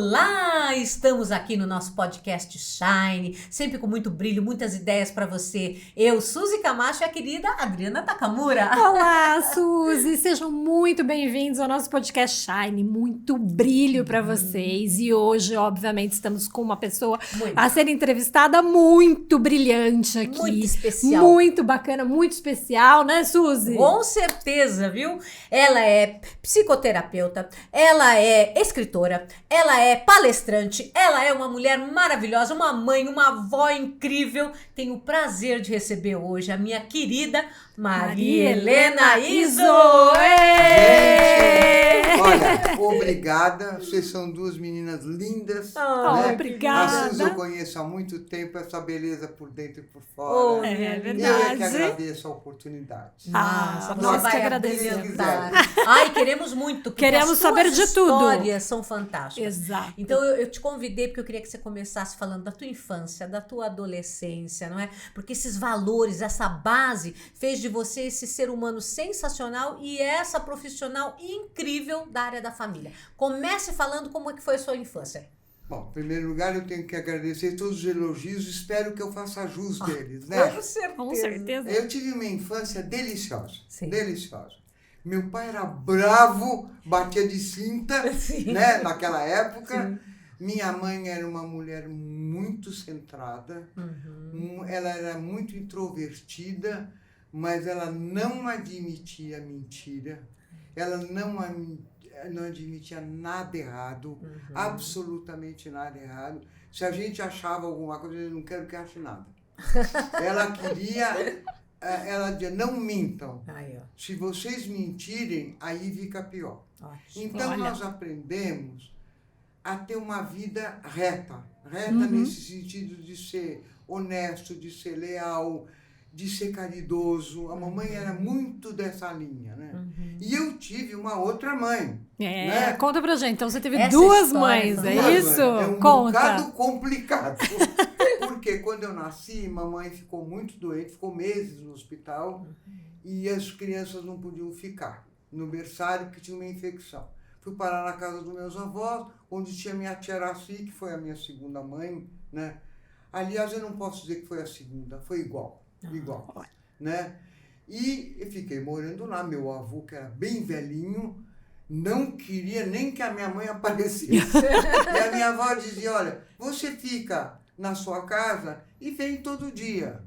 Olá! Estamos aqui no nosso podcast Shine, sempre com muito brilho, muitas ideias para você. Eu, Suzy Camacho e a querida Adriana Takamura. Olá, Suzy! Sejam muito bem-vindos ao nosso podcast Shine. Muito brilho para vocês. E hoje, obviamente, estamos com uma pessoa a ser entrevistada muito brilhante aqui. Muito especial. Muito bacana, muito especial, né, Suzy? Com certeza, viu? Ela é psicoterapeuta, ela é escritora, ela é palestrante, ela é uma mulher maravilhosa, uma mãe, uma avó incrível. Tenho o prazer de receber hoje a minha querida Maria Helena Izzo. Olha, obrigada. Vocês são duas meninas lindas. Né? Obrigada. A Suzy eu conheço há muito tempo, essa beleza por dentro e por fora. É verdade. Eu é que agradeço a oportunidade. Nós que agradecemos. Ai, queremos muito. Queremos saber de tudo. As histórias são fantásticas. Exato. Então eu te convidei porque eu queria que você começasse falando da tua infância, da tua adolescência, não é? Porque esses valores, essa base fez de você esse ser humano sensacional e essa profissional incrível da área da família. Comece falando como é que foi a sua infância. Bom, em primeiro lugar, eu tenho que agradecer todos os elogios. Espero que eu faça jus deles, né? Com certeza. Eu tive uma infância deliciosa. Sim. Deliciosa. Meu pai era bravo, batia de cinta, Sim. né? Naquela época. Sim. Minha mãe era uma mulher muito centrada. Ela era muito introvertida, mas ela não admitia mentira. Ela não admitia nada errado, absolutamente nada errado. Se a gente achava alguma coisa, eu não quero que ache nada. Ela dizia, não mintam. Aí, ó. Se vocês mentirem, aí fica pior. Ótimo. Então, Olha. nós aprendemos a ter uma vida reta. Reta nesse sentido de ser honesto, de ser leal, de ser caridoso. A mamãe era muito dessa linha, né? E eu tive uma outra mãe. Né? Conta pra gente. Então você teve Essa duas história, mães, duas é mães. isso? É um Conta. bocado complicado. Porque quando eu nasci, mamãe ficou muito doente, ficou meses no hospital e as crianças não podiam ficar no berçário porque tinha uma infecção. Fui parar na casa dos meus avós, onde tinha minha tia Araci, que foi a minha segunda mãe, né? Aliás, eu não posso dizer que foi a segunda, foi igual, né? E eu fiquei morando lá, meu avô, que era bem velhinho, não queria nem que a minha mãe aparecesse. E a minha avó dizia, olha, você fica na sua casa e vem todo dia.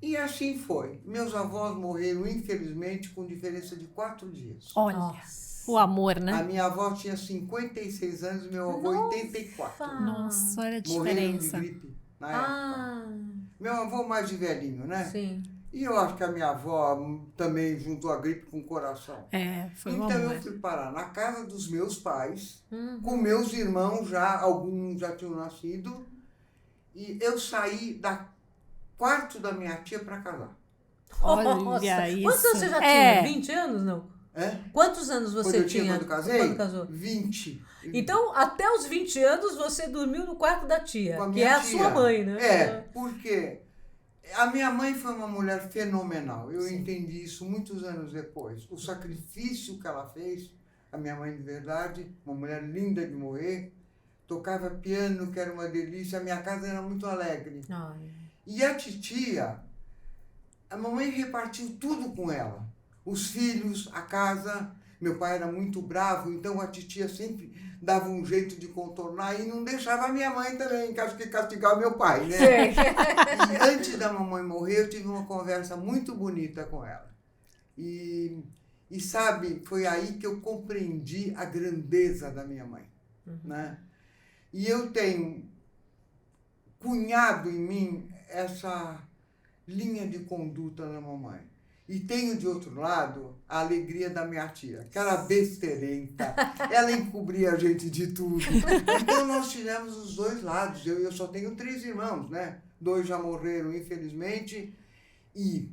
E assim foi. Meus avós morreram, infelizmente, com diferença de 4 dias. Olha, Nossa. o amor, né? A minha avó tinha 56 anos e meu avô 84. Nossa, olha a Morreram de diferença. gripe na época. Meu avô mais de velhinho, né? Sim. E eu acho que a minha avó também juntou a gripe com o coração. Foi um Então amor. eu fui parar na casa dos meus pais, com meus irmãos já, alguns já tinham nascido, e eu saí da quarto da minha tia para casar. Olha isso. Quantos anos você já tinha? 20 anos, não? Quantos anos você Quando eu tinha? Quando casei? Quando casou? 20. Então, até os 20 anos, você dormiu no quarto da tia, Com a que minha é a tia. sua mãe, né? Porque a minha mãe foi uma mulher fenomenal. Eu entendi isso muitos anos depois. O sacrifício que ela fez, a minha mãe de verdade, uma mulher linda de morrer, tocava piano, que era uma delícia, a minha casa era muito alegre. Ai. E a titia, a mamãe repartiu tudo com ela. Os filhos, a casa. Meu pai era muito bravo, então a titia sempre dava um jeito de contornar e não deixava a minha mãe também, castigar meu pai, né? E antes da mamãe morrer, eu tive uma conversa muito bonita com ela. E sabe, foi aí que eu compreendi a grandeza da minha mãe, né? E eu tenho cunhado em mim essa linha de conduta da mamãe. E tenho, de outro lado, a alegria da minha tia, que era besteirenta, ela encobria a gente de tudo. Então, nós tivemos os dois lados. Eu só tenho 3 irmãos, né? 2 já morreram, infelizmente. E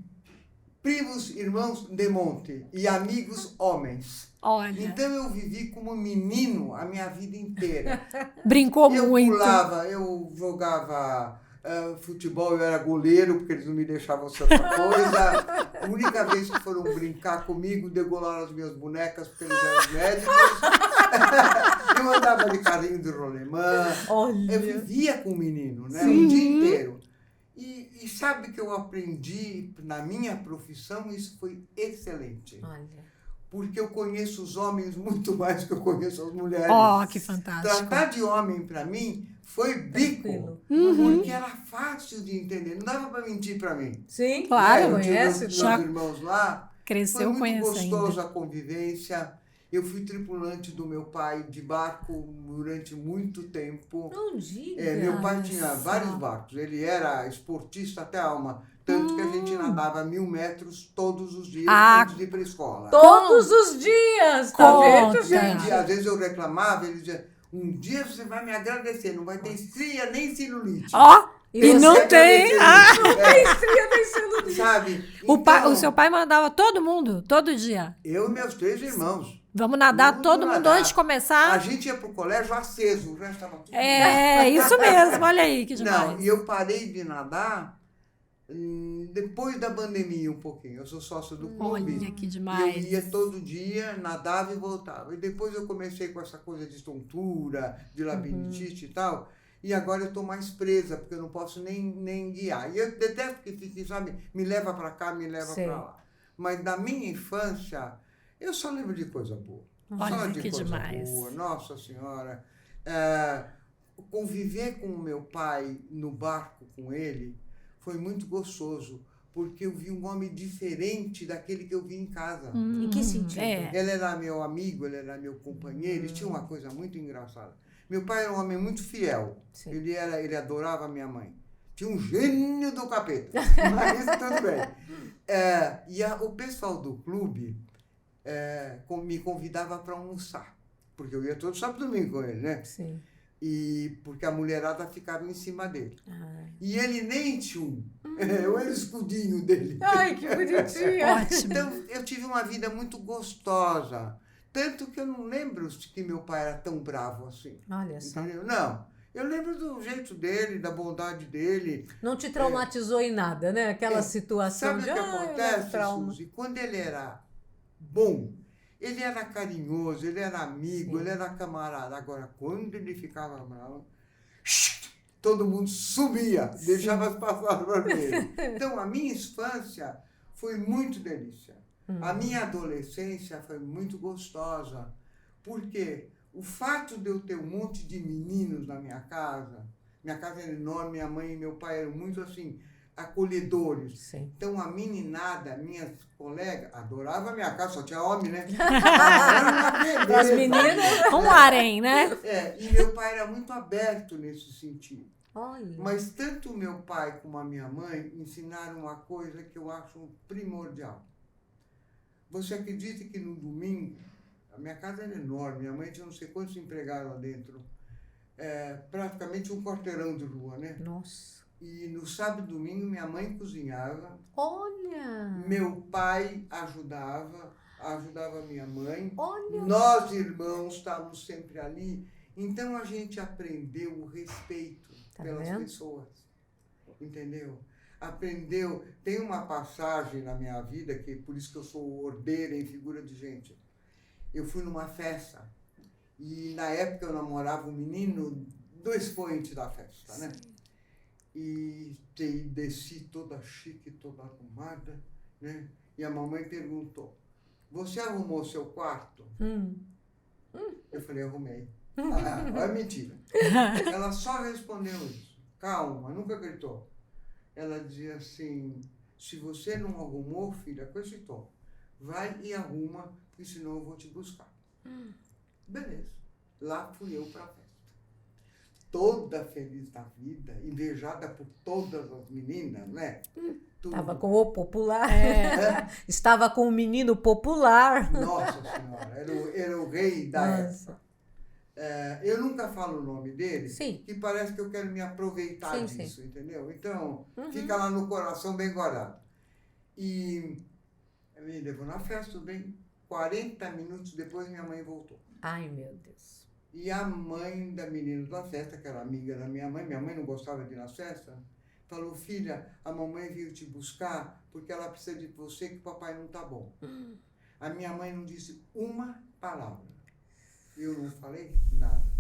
primos, irmãos de monte. E amigos homens. Olha. Então, eu vivi como menino a minha vida inteira. Brincou Eu muito. pulava, eu jogava futebol, eu era goleiro, porque eles não me deixavam ser outra coisa. A única vez que foram brincar comigo, degolaram as minhas bonecas, porque eles eram médicos. Eu andava de carrinho de rolemã. Olha. Eu vivia com o menino, né? Sim. O dia inteiro. E sabe que eu aprendi na minha profissão, isso foi excelente. Olha. Porque eu conheço os homens muito mais do que eu conheço as mulheres. Oh, que fantástico. Tratar de homem, para mim, foi bico. Tranquilo. Porque era fácil de entender. Não dava para mentir para mim. Sim, Claro, Eu tinha conhece. meus Já irmãos lá. Cresceu Foi muito conhecendo. gostoso a convivência. Eu fui tripulante do meu pai de barco durante muito tempo. Não diga. Meu pai olha tinha só. vários barcos. Ele era esportista até a alma. Tanto que a gente nadava 1000 metros todos os dias antes de ir para a escola. Todos os dias, tá Conta. vendo, E aí, gente? às vezes eu reclamava, ele dizia, um dia você vai me agradecer, não vai ter estria nem celulite. Ó, E e você não tem. agradeceu Ah, isso. Tem estria, tem celulite. Sabe? o seu pai mandava todo mundo, todo dia. Eu e meus 3 irmãos. Vamos nadar Tudo todo mundo nadar. antes de A começar. gente ia pro colégio aceso, o resto estava tudo... É, isso mesmo, olha aí que demais. Não, e eu parei de nadar depois da pandemia um pouquinho. Eu sou sócio do clube. Olha que E demais. eu ia todo dia, nadava e voltava. E depois eu comecei com essa coisa de tontura, de labirintite e tal. E agora eu estou mais presa, porque eu não posso nem guiar. E eu detesto que fique, sabe, me leva para cá, me leva Sei. para lá. Mas na minha infância, eu só lembro de coisa boa. Olha Só de que coisa demais. boa. Nossa Senhora. Conviver com o meu pai no barco com ele foi muito gostoso, porque eu vi um homem diferente daquele que eu vi em casa. Em que sentido? É. Ele era meu amigo, ele era meu companheiro, e tinha uma coisa muito engraçada. Meu pai era um homem muito fiel. Sim. Ele adorava minha mãe. Tinha um gênio do capeta, mas tudo bem. O pessoal do clube me convidava para almoçar, porque eu ia todo sábado e domingo com ele, né? Sim. E porque a mulherada ficava em cima dele. Ai. E ele nem tinha eu era o escudinho dele. Ai, que bonitinha. Ótimo. Então, eu tive uma vida muito gostosa. Tanto que eu não lembro que meu pai era tão bravo assim. Olha só. Entendeu? Não. Eu lembro do jeito dele, da bondade dele. Não te traumatizou em nada, né? Aquela situação Sabe o de que eu levo acontece, trauma. Suzy? Quando ele era bom, ele era carinhoso, ele era amigo, Sim. ele era camarada. Agora, quando ele ficava bravo, todo mundo subia, deixava as passadas vermelhas. Então, a minha infância foi muito delícia. A minha adolescência foi muito gostosa. Porque o fato de eu ter um monte de meninos na minha casa era enorme, minha mãe e meu pai eram muito assim, acolhedores. Sim. Então, a meninada, minhas colegas, adorava a minha casa, só tinha homem, né? As meninas. Um harém, né? E meu pai era muito aberto nesse sentido. Olha. Mas tanto o meu pai como a minha mãe ensinaram uma coisa que eu acho primordial. Você acredita que no domingo, a minha casa era enorme, minha mãe tinha não sei quantos empregados lá dentro, praticamente um quarteirão de rua, né? Nossa. E no sábado e domingo minha mãe cozinhava, Olha. meu pai ajudava minha mãe, Olha. nós irmãos estávamos sempre ali. Então a gente aprendeu o respeito Tá pelas vendo? pessoas, entendeu? Aprendeu. Tem uma passagem na minha vida, que por isso que eu sou ordeira em figura de gente. Eu fui numa festa e na época eu namorava um menino do expoente da festa, né? E desci toda chique, toda arrumada, né? E a mamãe perguntou, você arrumou seu quarto? Eu falei, arrumei. É mentira. Ela só respondeu isso. Calma, nunca gritou. Ela dizia assim, se você não arrumou, filha, com esse tom, vai e arruma, porque senão eu vou te buscar. Beleza. Lá fui eu para a festa. Toda feliz da vida, invejada por todas as meninas, né? Tudo. Estava com o popular. Estava com o menino popular. Nossa Senhora, era o rei da Nossa. época. Eu nunca falo o nome dele, Sim. que parece que eu quero me aproveitar Sim, disso, entendeu? Então, fica lá no coração bem guardado. E me levou na festa, tudo bem. 40 minutos depois, minha mãe voltou. Ai, meu Deus. E a mãe da menina da festa, que era amiga da minha mãe não gostava de ir na festa, falou, filha, a mamãe veio te buscar porque ela precisa de você, que o papai não tá bom. A minha mãe não disse uma palavra. Eu não falei nada.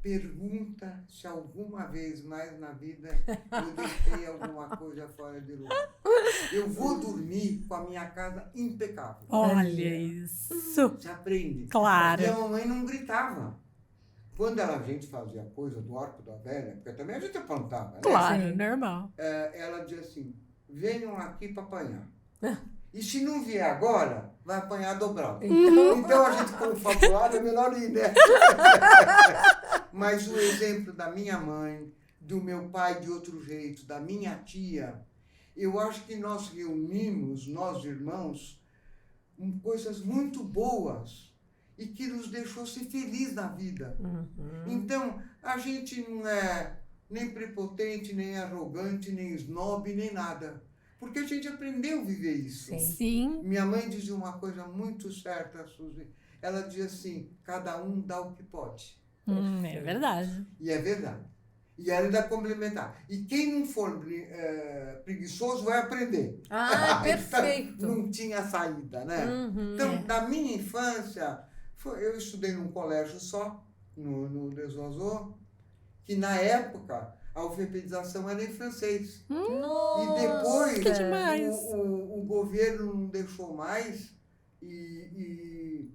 Pergunta se alguma vez mais na vida eu deixei alguma coisa fora de lugar. Eu vou dormir com a minha casa impecável. Olha isso. Você aprende. Claro. E a mamãe não gritava. Quando a gente fazia coisa do arco da velha, porque também a gente apontava, né? Claro, normal. Ela dizia assim, venham aqui para apanhar. E se não vier agora, vai apanhar dobrado. Então a gente, confabulado, é melhor ir, né? Mas o exemplo da minha mãe, do meu pai de outro jeito, da minha tia, eu acho que nós reunimos, nós irmãos, coisas muito boas e que nos deixou ser feliz na vida. Então, a gente não é nem prepotente, nem arrogante, nem snob, nem nada. Porque a gente aprendeu a viver isso. Sim. Minha mãe dizia uma coisa muito certa, Suzy. Ela dizia assim, cada um dá o que pode. É verdade. E é verdade. E ela ainda complementar. E quem não for preguiçoso vai aprender. Ah, perfeito. Então, não tinha saída, né? Então, da minha infância, eu estudei num colégio só, no Desoazô, que na época a alfabetização era em francês. Nossa, E depois que demais. o governo não deixou mais e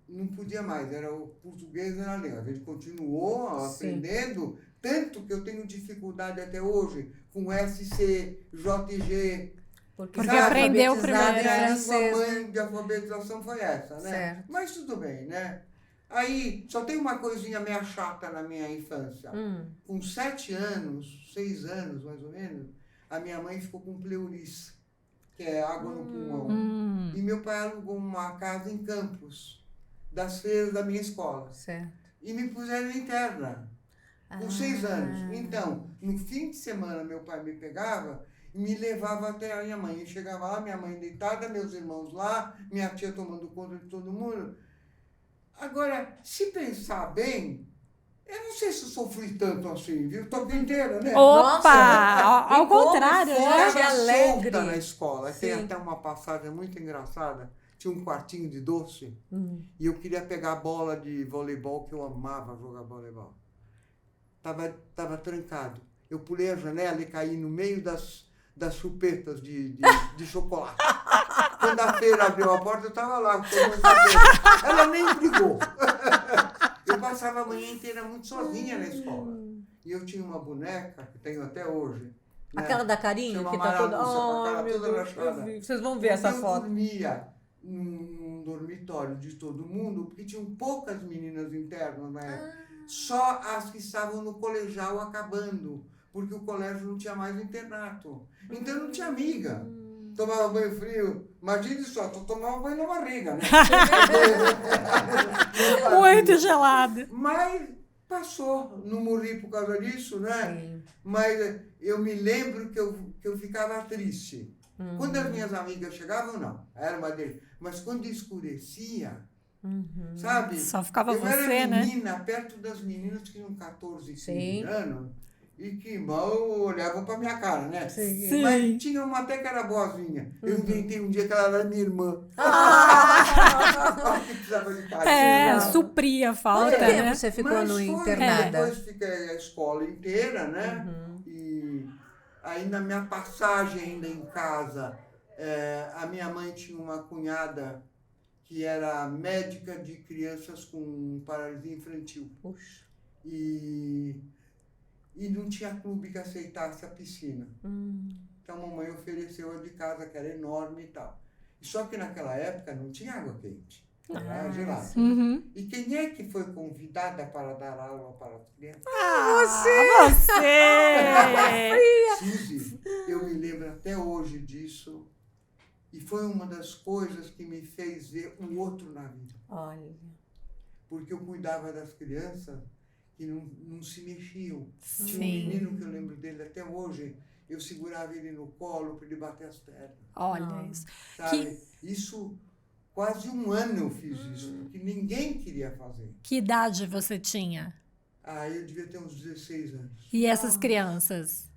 não podia mais. Era o português, era a língua. A gente continuou aprendendo, tanto que eu tenho dificuldade até hoje com SC, JG. Porque aprendeu primeiro. A língua mãe de alfabetização foi essa, né? Certo. Mas tudo bem, né? Aí, só tem uma coisinha meio chata na minha infância. Com 7 anos, 6 anos mais ou menos, a minha mãe ficou com pleurice, que é água no pulmão. E meu pai alugou uma casa em Campos, das freiras da minha escola. Certo. E me puseram interna, com 6 anos. Então, no fim de semana, meu pai me pegava e me levava até a minha mãe. Eu chegava lá, minha mãe deitada, meus irmãos lá, minha tia tomando conta de todo mundo. Agora, se pensar bem, eu não sei se eu sofri tanto assim, viu? Tô inteira, né? Opa! Ao contrário, como né? foi? Era alegre. solta na escola. Sim. Tem até uma passagem muito engraçada. Tinha um quartinho de doce e eu queria pegar a bola de voleibol, que eu amava jogar voleibol. Tava trancado. Eu pulei a janela e caí no meio das chupetas de chocolate. Quando a feira abriu a porta, eu estava lá. Ela nem brigou. Eu passava a manhã inteira muito sozinha na escola. E eu tinha uma boneca, que tenho até hoje. Né? Aquela da carinha, Chama que tá toda... Maravilha, com a cara meu toda Deus, rachada. eu vi. Vocês vão ver essa eu foto. dormia num dormitório de todo mundo, porque tinham poucas meninas internas, né? Só as que estavam no colegial acabando, porque o colégio não tinha mais internato. Então não tinha amiga. Tomava banho frio. Imagine só, tu tomava banho na barriga, né? Muito gelado. Mas passou, não morri por causa disso, né? Sim. Mas eu me lembro que eu ficava triste. Quando as minhas amigas chegavam, não, era uma deles. Mas quando escurecia, sabe? Só ficava eu você, era né? menina, perto das meninas que tinham 14, 15 Sim. anos, e que mal olhavam pra minha cara, né? Sim. Mas tinha uma até que era boazinha. Eu inventei um dia que ela era minha irmã. Que precisava de carinho. Supria a falta, Quanto tempo né? você ficou Mas no foi, internada? Depois fiquei a escola inteira, né? E aí na minha passagem ainda em casa, a minha mãe tinha uma cunhada que era médica de crianças com paralisia infantil. Puxa. E não tinha clube que aceitasse a piscina. Então a mamãe ofereceu a de casa, que era enorme e tal. Só que naquela época não tinha água quente. Era gelada. E quem é que foi convidada para dar aula para as crianças? Você! Suzy, eu me lembro até hoje disso. E foi uma das coisas que me fez ver o outro na vida. Olha. Porque eu cuidava das crianças que não se mexiam. Tinha um Sim. menino que eu lembro dele até hoje, eu segurava ele no colo para ele bater as pernas. Olha isso. Sabe? Isso, quase um ano eu fiz isso, porque ninguém queria fazer. Que idade você tinha? Eu devia ter uns 16 anos. E essas crianças?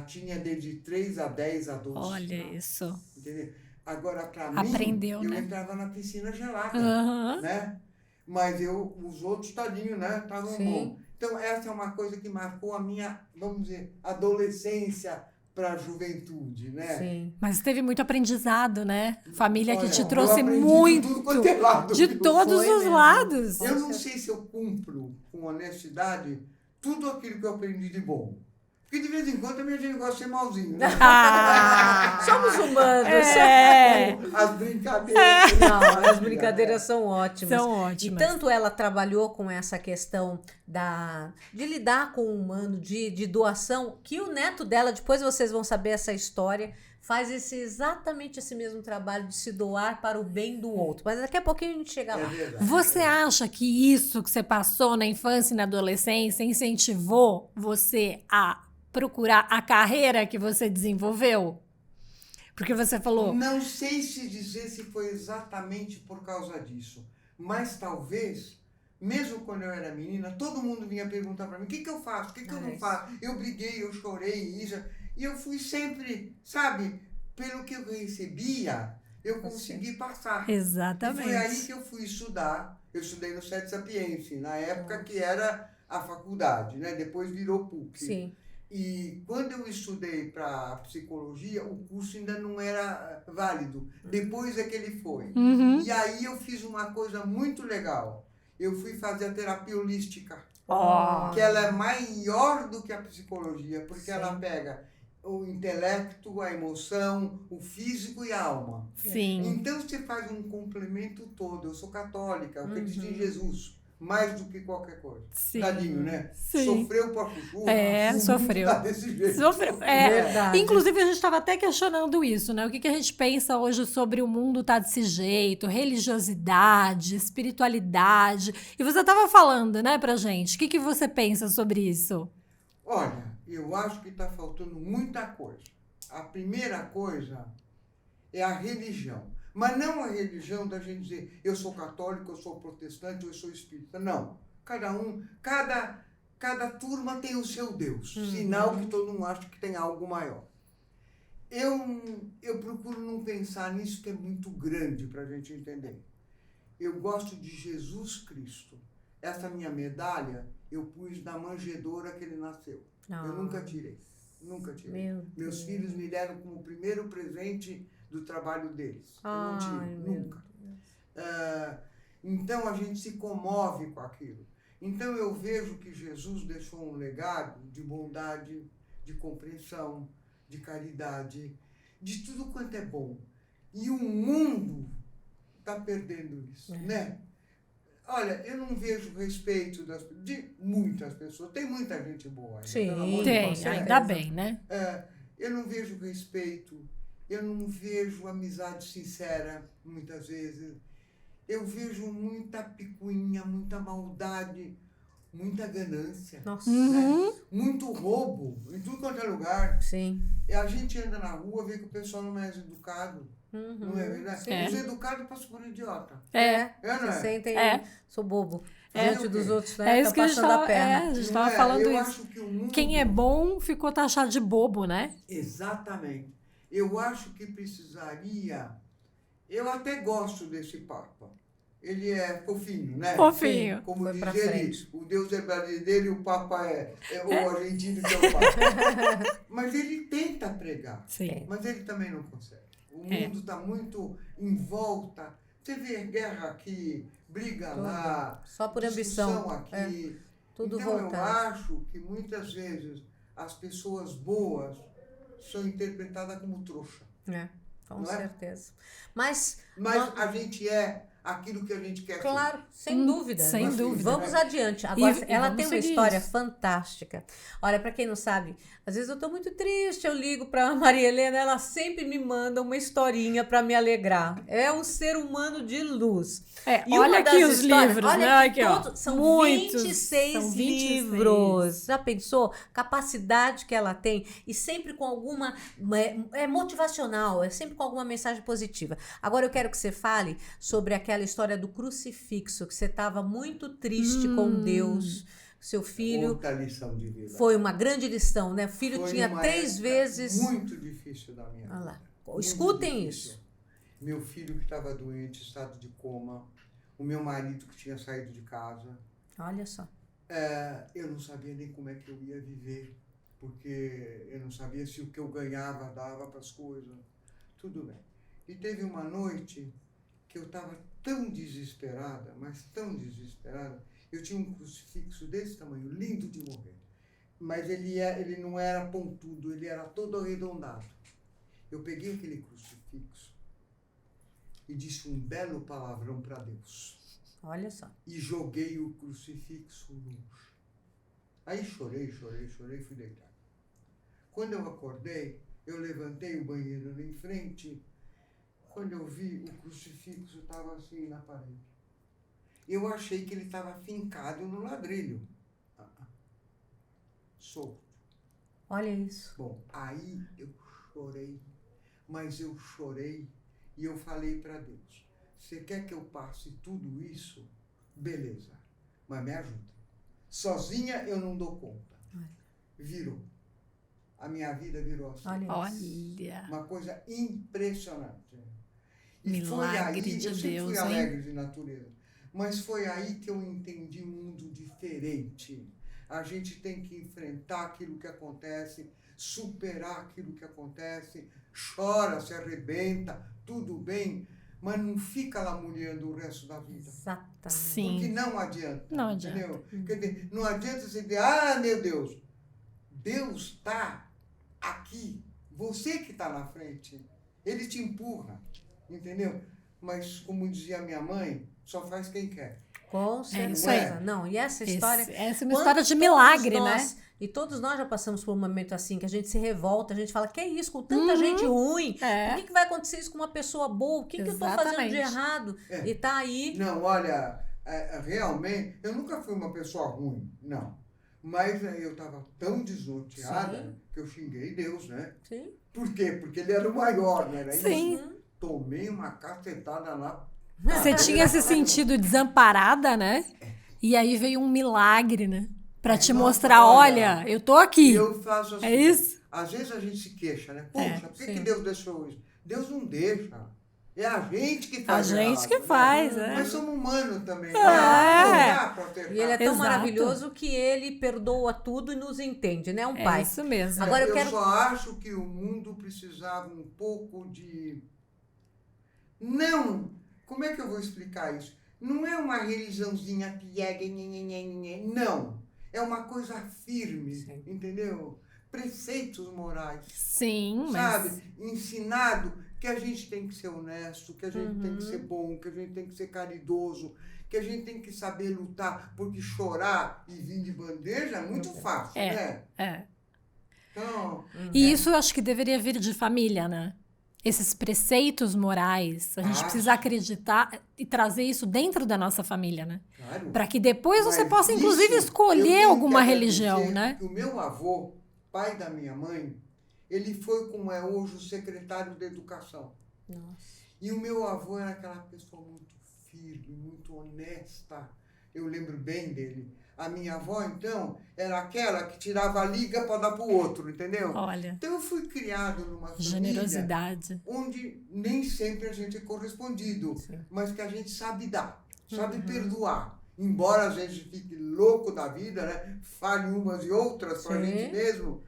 Tinha desde 3 a 10 a 12. Olha isso. Entendeu? Agora, para mim, Aprendeu, eu né? entrava na piscina gelada, Aham. né? Mas os outros, tadinhos, né? Estavam Sim. bom. Então, essa é uma coisa que marcou a minha, vamos dizer, adolescência para a juventude, né? Sim. Mas teve muito aprendizado, né? Família que Olha, te eu trouxe aprendi muito. de tudo quanto é lado, De viu? todos Foi os mesmo. lados. Eu não sei se eu cumpro com honestidade tudo aquilo que eu aprendi de bom. Porque de vez em quando também a gente gosta de ser malzinho, né? Ah, Somos humanos. é. As brincadeiras. Não, as brincadeiras são ótimas. São E ótimas. tanto ela trabalhou com essa questão de lidar com o humano, de doação, que o neto dela, depois vocês vão saber essa história, faz exatamente esse mesmo trabalho de se doar para o bem do outro. Mas daqui a pouquinho a gente chega lá. É verdade. Você acha que isso que você passou na infância e na adolescência incentivou você a procurar a carreira que você desenvolveu? Porque você falou... Não sei se dizer se foi exatamente por causa disso, mas talvez, mesmo quando eu era menina, todo mundo vinha perguntar para mim, o que eu faço, o que eu não faço? Eu briguei, eu chorei, isso, e eu fui sempre, sabe, pelo que eu recebia, eu consegui passar. Exatamente. E foi aí que eu fui estudar, eu estudei no Sete Sapiense, na época que era a faculdade, né? Depois virou PUC. Sim. E quando eu estudei para psicologia, o curso ainda não era válido. Depois é que ele foi. Uhum. E aí eu fiz uma coisa muito legal. Eu fui fazer a terapia holística, Ó. que ela é maior do que a psicologia, porque Sim. ela pega o intelecto, a emoção, o físico e a alma. Sim. Então você faz um complemento todo. Eu sou católica, eu acredito em Jesus, mais do que qualquer coisa. Sim. Tadinho, né? Sim. Sofreu por chuva. É, o mundo sofreu. tá desse jeito. Sofreu. É. Verdade. Inclusive, a gente estava até questionando isso, né? O que a gente pensa hoje sobre o mundo tá desse jeito, religiosidade, espiritualidade. E você estava falando, né, pra gente. O que você pensa sobre isso? Olha, eu acho que está faltando muita coisa. A primeira coisa é a religião. Mas não a religião da gente dizer eu sou católico, eu sou protestante, eu sou espírita. Não. Cada turma tem o seu Deus. Sinal que todo mundo acha que tem algo maior. Eu procuro não pensar nisso, que é muito grande para a gente entender. Eu gosto de Jesus Cristo. Essa minha medalha eu pus na manjedoura que ele nasceu. Eu nunca tirei. Nunca tirei. Meus filhos me deram como primeiro presente do trabalho deles. Eu não tive, nunca. Então a gente se comove com aquilo. Então eu vejo que Jesus deixou um legado de bondade, de compreensão, de caridade, de tudo quanto é bom. E o mundo está perdendo isso, né? Olha, eu não vejo respeito de muitas pessoas. Tem muita gente boa ainda. Sim, pelo amor de Tem, Deus. ainda bem, né? Eu não vejo respeito, eu não vejo amizade sincera, muitas vezes. Eu vejo muita picuinha, muita maldade, muita ganância. Nossa. Uhum. Muito roubo, em tudo quanto é lugar. Sim. E a gente anda na rua, vê que o pessoal não é educado. Não é verdade? Sim. Os educados passam por idiota. É. Não Se sentem, É. sou bobo. É. Diante dos outros, né? É isso Tá que a gente passando a tava, perna. a gente Não tava é? falando Eu isso. acho que o mundo... Quem é bom ficou taxado de bobo, né? Exatamente. Eu acho que precisaria... Eu até gosto desse Papa. Ele é fofinho, né? Fofinho. Como Foi diz pra ele, frente. o Deus é brasileiro e o Papa é o argentino que é o Papa. Mas ele tenta pregar, Sim. mas ele também não consegue. O É. mundo está muito em volta. Você vê guerra aqui, briga lá, Só por discussão ambição. aqui. Tudo Então eu voltado. acho que muitas vezes as pessoas boas são interpretadas como trouxa. Com Não é? certeza. Mas Mas a gente é aquilo que a gente quer claro, sem dúvida. sem Mas dúvida. Vamos adiante. Agora, E ela vamos tem uma seguir história isso. fantástica. Olha, pra quem não sabe, às vezes eu tô muito triste, eu ligo pra Maria Helena, ela sempre me manda uma historinha pra me alegrar. É um ser humano de luz. É, E uma olha das aqui os histórias- livros, olha né? que Aqui, ó. todos- são Muitos. 26 São 26. livros. Já pensou? Capacidade que ela tem. E sempre com alguma... É motivacional, é sempre com alguma mensagem positiva. Agora eu quero que você fale sobre aquela história do crucifixo, que você estava muito triste com Deus. Seu filho... Outra lição de vida. Foi uma grande lição, né? O filho Foi tinha uma 3 época vezes... muito difícil da minha vida. Olha lá. Muito Escutem difícil. isso. Meu filho que estava doente, estado de coma, o meu marido que tinha saído de casa. Olha só. Eu não sabia nem como é que eu ia viver, porque eu não sabia se o que eu ganhava dava para as coisas. Tudo bem. E teve uma noite que eu estava tão desesperada, mas tão desesperada. Eu tinha um crucifixo desse tamanho, lindo de morrer. Mas ele não era pontudo, ele era todo arredondado. Eu peguei aquele crucifixo e disse um belo palavrão para Deus. Olha só. E joguei o crucifixo no chão. Aí chorei, fui deitar. Quando eu acordei, eu levantei o banheiro ali em frente. Quando eu vi, o crucifixo estava assim na parede. Eu achei que ele estava fincado no ladrilho. Solto. Olha isso. Bom, aí eu chorei, mas eu chorei e eu falei para Deus, você quer que eu passe tudo isso? Beleza, mas me ajuda. Sozinha eu não dou conta. Virou. A minha vida virou assim. Olha. Uma coisa impressionante. E Milagre foi aí, de eu sempre Deus, fui hein? alegre de natureza, mas foi aí que eu entendi um mundo diferente. A gente tem que enfrentar aquilo que acontece, superar aquilo que acontece, chora, se arrebenta, tudo bem, mas não fica lamuriando o resto da vida. Exatamente. Sim. Porque não adianta. Não adianta. Entendeu? Quer dizer, não adianta você dizer, meu Deus, Deus está aqui, você que está na frente, Ele te empurra, entendeu? Mas, como dizia minha mãe, só faz quem quer. Com isso certeza. aí. Não, e essa história... Essa é uma história de milagre, todos né? nós, e todos nós já passamos por um momento assim, que a gente se revolta, a gente fala, que é isso, com tanta gente ruim, por que vai acontecer isso com uma pessoa boa? O que eu tô fazendo de errado? E tá aí... Não, olha, realmente, eu nunca fui uma pessoa ruim, não. Mas eu estava tão desnorteada que eu xinguei Deus, né? Sim. Por quê? Porque Ele era o maior, não era Sim. isso? Tomei uma cacetada lá. Você tinha se sentido desamparada, né? E aí veio um milagre, né? Pra te mostrar, olha, eu tô aqui. Eu faço assim. É isso? Às vezes a gente se queixa, né? Poxa, por que sim. Deus deixou isso? Deus não deixa. É a gente que faz. A gente errado, que né? faz, é. Mas somos humanos também. É. Não dá pra acertar. E ele é tão Exato. maravilhoso que ele perdoa tudo e nos entende, né? Um pai. É isso mesmo. Agora eu eu quero... só acho que o mundo precisava um pouco de... Não! Como é que eu vou explicar isso? Não é uma religiãozinha piega, não. É uma coisa firme, entendeu? Preceitos morais. Sim, Sabe? mas... Ensinado que a gente tem que ser honesto, que a gente tem que ser bom, que a gente tem que ser caridoso, que a gente tem que saber lutar, porque chorar e vir de bandeja é muito fácil, né? Então, E isso eu acho que deveria vir de família, né? Esses preceitos morais, a gente precisa acreditar e trazer isso dentro da nossa família, né? claro. Para que depois você Mas possa, inclusive, isso, eu escolher tenho alguma que religião, agradecer né? que o meu avô, pai da minha mãe, ele foi, como é hoje, o secretário da educação. Nossa. E o meu avô era aquela pessoa muito firme, muito honesta. Eu lembro bem dele. A minha avó, então, era aquela que tirava a liga para dar para o outro, entendeu? Olha, Então eu fui criado numa família generosidade. onde nem sempre a gente é correspondido, mas que a gente sabe dar, sabe perdoar. Embora a gente fique louco da vida, né? Fale umas e outras para a gente mesmo,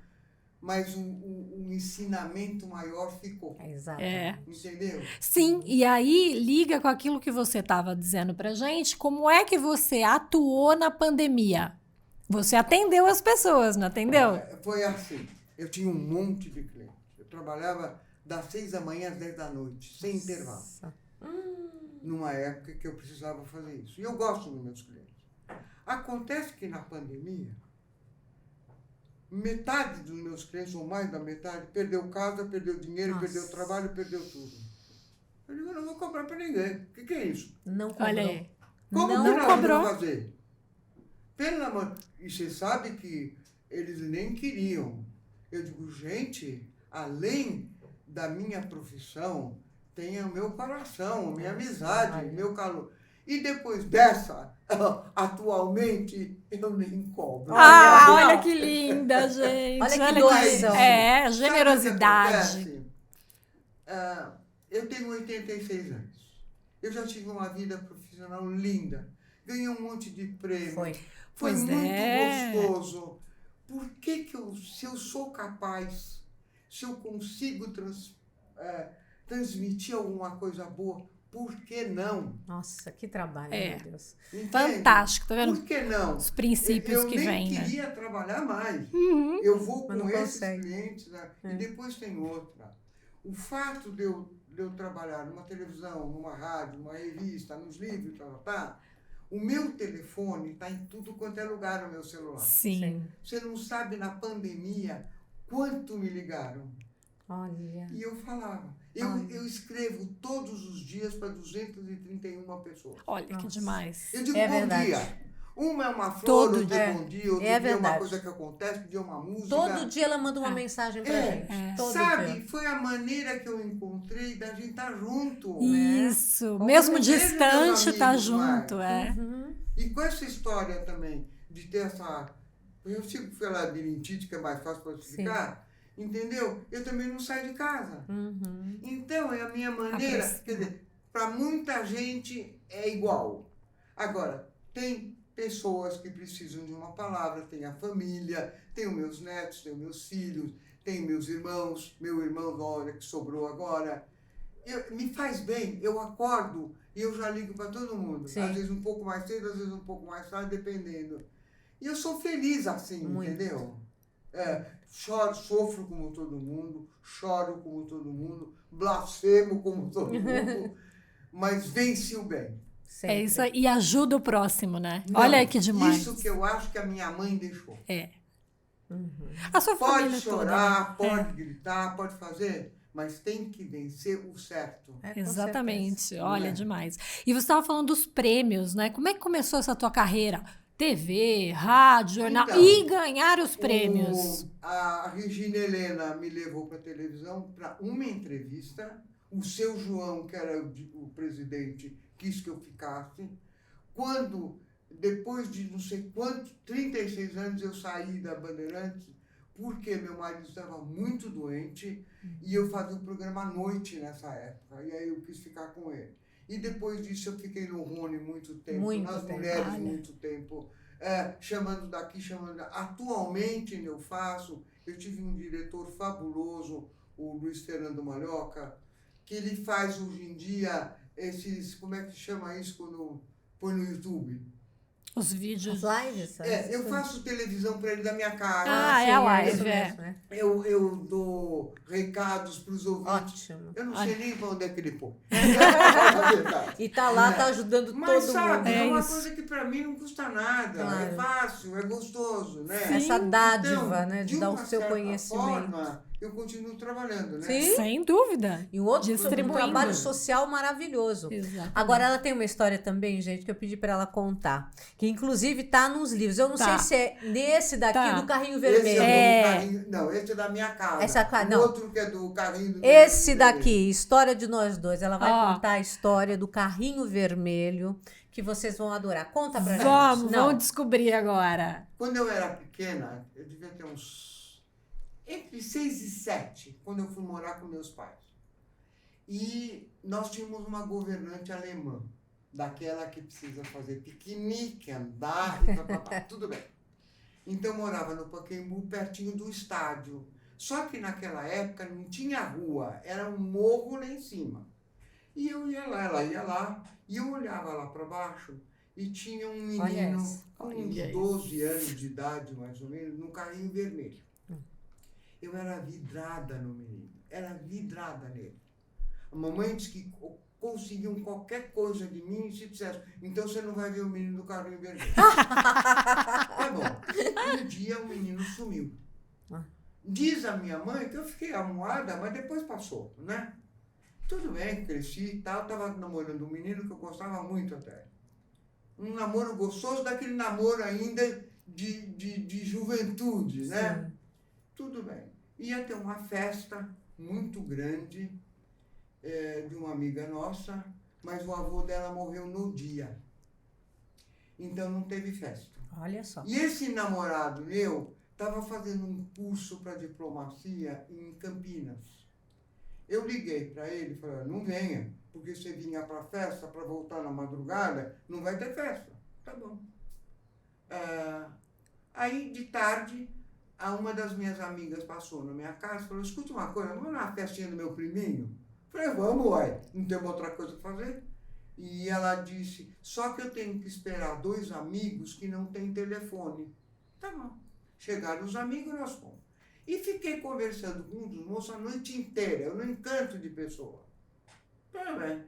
mas um ensinamento maior ficou. Exato. Entendeu? Sim, e aí liga com aquilo que você estava dizendo pra gente, como é que você atuou na pandemia? Você atendeu as pessoas, não atendeu? Foi assim, eu tinha um monte de clientes. Eu trabalhava das 6 da manhã às 10 da noite, sem intervalo. Numa época que eu precisava fazer isso. E eu gosto dos meus clientes. Acontece que na pandemia, metade dos meus clientes, ou mais da metade, perdeu casa, perdeu dinheiro, perdeu trabalho, perdeu tudo. Eu digo, eu não vou cobrar para ninguém. O que é isso? Não cobrou. Olha aí. Como Não que nós cobrou. vamos fazer? Pelo amor... E você sabe que eles nem queriam. Eu digo, gente, além da minha profissão, tem o meu coração, a minha amizade, o meu calor. E depois dessa, atualmente, eu nem cobro. Olha que linda, gente. Olha que doação. Generosidade. Sabe o que acontece? Eu tenho 86 anos. Eu já tive uma vida profissional linda. Ganhei um monte de prêmio. Foi Pois muito gostoso. Por que se eu sou capaz, se eu consigo transmitir alguma coisa boa, por que não? Nossa, que trabalho, meu Deus. Entende? Fantástico, tá vendo? Por que não? Os princípios que vêm, Eu nem queria trabalhar mais. Uhum. Eu vou Mas com não esses consegue. clientes, né? E depois tem outra. O fato de eu trabalhar numa televisão, numa rádio, numa revista, nos livros, o meu telefone está em tudo quanto é lugar no meu celular. Sim. Você não sabe, na pandemia, quanto me ligaram. Olha. E eu falava. Eu escrevo todos os dias para 231 pessoas. Olha, que demais. Eu digo É bom verdade. dia. Uma é uma flor, Todo outro é dia. bom dia, outro É dia é uma verdade. coisa que acontece, outro dia é uma música. Todo dia ela manda uma mensagem pra gente. Todo Sabe, dia. foi a maneira que eu encontrei da gente estar junto. Isso. Né? Mesmo Eu não vejo distante, meus tá amigos junto. mais. É. E com essa história também, de ter essa... Eu sigo falar de labirintite, que é mais fácil para explicar. Entendeu? Eu também não saio de casa. Então, é a minha maneira... Quer dizer, para muita gente é igual. Agora, tem pessoas que precisam de uma palavra, tem a família, tem os meus netos, tem os meus filhos, tem meus irmãos, meu irmão, olha, que sobrou agora. Me faz bem, eu acordo e eu já ligo para todo mundo. Sim. Às vezes um pouco mais cedo, às vezes um pouco mais tarde, dependendo. E eu sou feliz assim, entendeu? Choro, sofro como todo mundo, choro como todo mundo, blasfemo como todo mundo, mas vence o bem. Sempre. É isso aí. E ajuda o próximo, né? Não, Olha que demais. Isso que eu acho que a minha mãe deixou. A sua Pode família chorar, toda, né? pode gritar, pode fazer, mas tem que vencer o certo. Com Exatamente. certeza. Olha, É. demais. E você estava falando dos prêmios, né? Como é que começou essa tua carreira? TV, rádio, jornal Então, e ganhar os prêmios. A Regina Helena me levou para a televisão para uma entrevista. O seu João, que era o presidente, quis que eu ficasse. Quando, depois de não sei quanto, 36 anos, eu saí da Bandeirantes, porque meu marido estava muito doente e eu fazia um programa à noite nessa época. E aí eu quis ficar com ele. E depois disso eu fiquei no Rony muito tempo, nas Mulheres muito tempo, chamando daqui, chamando daqui. Atualmente eu tive um diretor fabuloso, o Luiz Fernando Malhoca, que ele faz hoje em dia esses, como é que chama isso quando põe no YouTube? Os vídeos. As lives? Eu faço televisão para ele da minha casa. É a live, isso mesmo, né? Eu dou recados para os ouvintes. Ótimo. Eu não sei nem para onde é que ele põe. E tá lá, tá ajudando Mas todo sabe, mundo. é uma isso. coisa que para mim não custa nada. Claro. É fácil, é gostoso, né? Essa dádiva, Então, né? De de dar o uma seu certa conhecimento. forma, eu continuo trabalhando, né? Sim. Sem dúvida. E um outro Distribuindo. trabalho social maravilhoso. Exatamente. Agora, ela tem uma história também, gente, que eu pedi pra ela contar. Que, inclusive, tá nos livros. Eu não Tá. sei se é nesse daqui Tá. do carrinho Esse vermelho. é do carrinho, não, esse é da minha casa. Essa, O não. outro que é do carrinho do Esse vermelho. daqui, História de Nós Dois. Ela vai Ó. contar a história do carrinho vermelho, que vocês vão adorar. Conta pra gente. Vamos Não. descobrir agora. Quando eu era pequena, eu devia ter uns... entre 6 e 7, quando eu fui morar com meus pais. E nós tínhamos uma governante alemã, daquela que precisa fazer piquenique, andar, e tudo bem. Então eu morava no Pacaembu, pertinho do estádio. Só que naquela época não tinha rua, era um morro lá em cima. E eu ia lá, ela ia lá, e eu olhava lá para baixo e tinha um menino com uns 12 anos de idade, mais ou menos, num carrinho vermelho. Eu era vidrada no menino, era vidrada nele. A mamãe disse que conseguiam qualquer coisa de mim se dissesse, então você não vai ver o menino do carrinho vermelho. Tá bom. Um dia o menino sumiu. Diz a minha mãe que eu fiquei amuada, mas depois passou, né? Tudo bem, cresci e tal, estava namorando um menino que eu gostava muito até. Um namoro gostoso, daquele namoro ainda de juventude, né? Sim. Tudo bem. Ia ter uma festa muito grande de uma amiga nossa, mas o avô dela morreu no dia. Então não teve festa. Olha só. E esse namorado meu estava fazendo um curso para diplomacia em Campinas. Eu liguei para ele e falei, não venha, porque você vinha para a festa, para voltar na madrugada, não vai ter festa. Tá bom. Aí, de tarde, uma das minhas amigas passou na minha casa e falou, escuta uma coisa, vamos na festinha do meu priminho? Falei, vamos, uai, não temos outra coisa para fazer? E ela disse, só que eu tenho que esperar 2 amigos que não têm telefone. Tá bom. Chegaram os amigos, nós fomos. E fiquei conversando com um dos moços a noite inteira, eu não encanto de pessoa. Tá bem.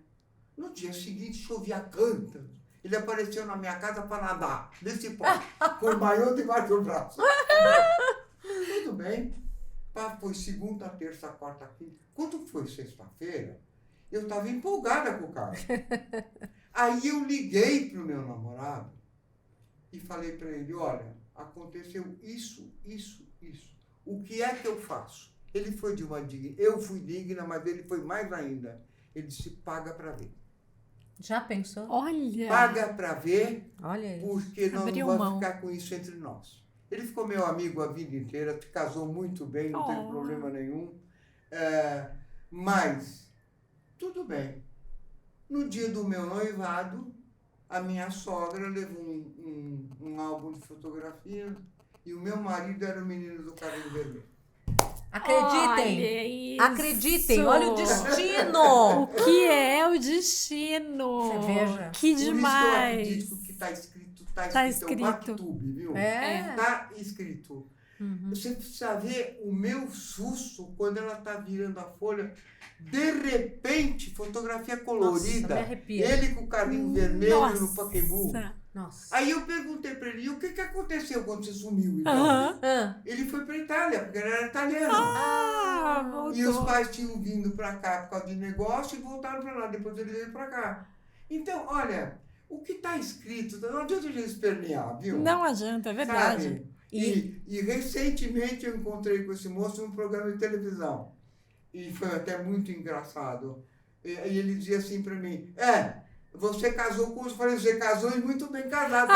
No dia seguinte, chovia cântaros. Ele apareceu na minha casa para nadar, desse ponto, com o maiô debaixo do braço. Tudo bem. Foi segunda, terça, quarta, quinta. Quando foi sexta-feira, eu estava empolgada com o cara. Aí eu liguei para o meu namorado e falei para ele, olha, aconteceu isso. O que é que eu faço? Ele foi de uma digna, eu fui digna, mas ele foi mais ainda. Ele disse, paga para ver. Já pensou? Olha! Paga para ver, Olha porque nós não vamos ficar com isso entre nós. Ele ficou meu amigo a vida inteira, casou muito bem, não teve problema nenhum. Mas, tudo bem. No dia do meu noivado, a minha sogra levou um álbum de fotografias e o meu marido era o menino do cabelo vermelho. Acreditem! Acreditem! Olha o destino! O que é o destino? Você veja. Que Por demais! Isso que eu acredito que está escrito. Tá escrito. É o Bactube, viu? Está escrito. Você precisa ver o meu susto quando ela está virando a folha. De repente, fotografia colorida. Nossa, me arrepia. Ele com o carrinho vermelho no Pacaembu. Nossa. Aí eu perguntei para ele, e o que aconteceu quando você sumiu, então? Ele foi para Itália, porque ele era italiano. Voltou. E os pais tinham vindo para cá por causa de negócio e voltaram para lá. Depois ele veio para cá. Então, olha, o que está escrito, não adianta a gente espernear, viu? Não adianta, é verdade. Sabe? E recentemente eu encontrei com esse moço num programa de televisão. E foi até muito engraçado. E ele dizia assim para mim, você casou com os... Eu falei, você casou e muito bem casado.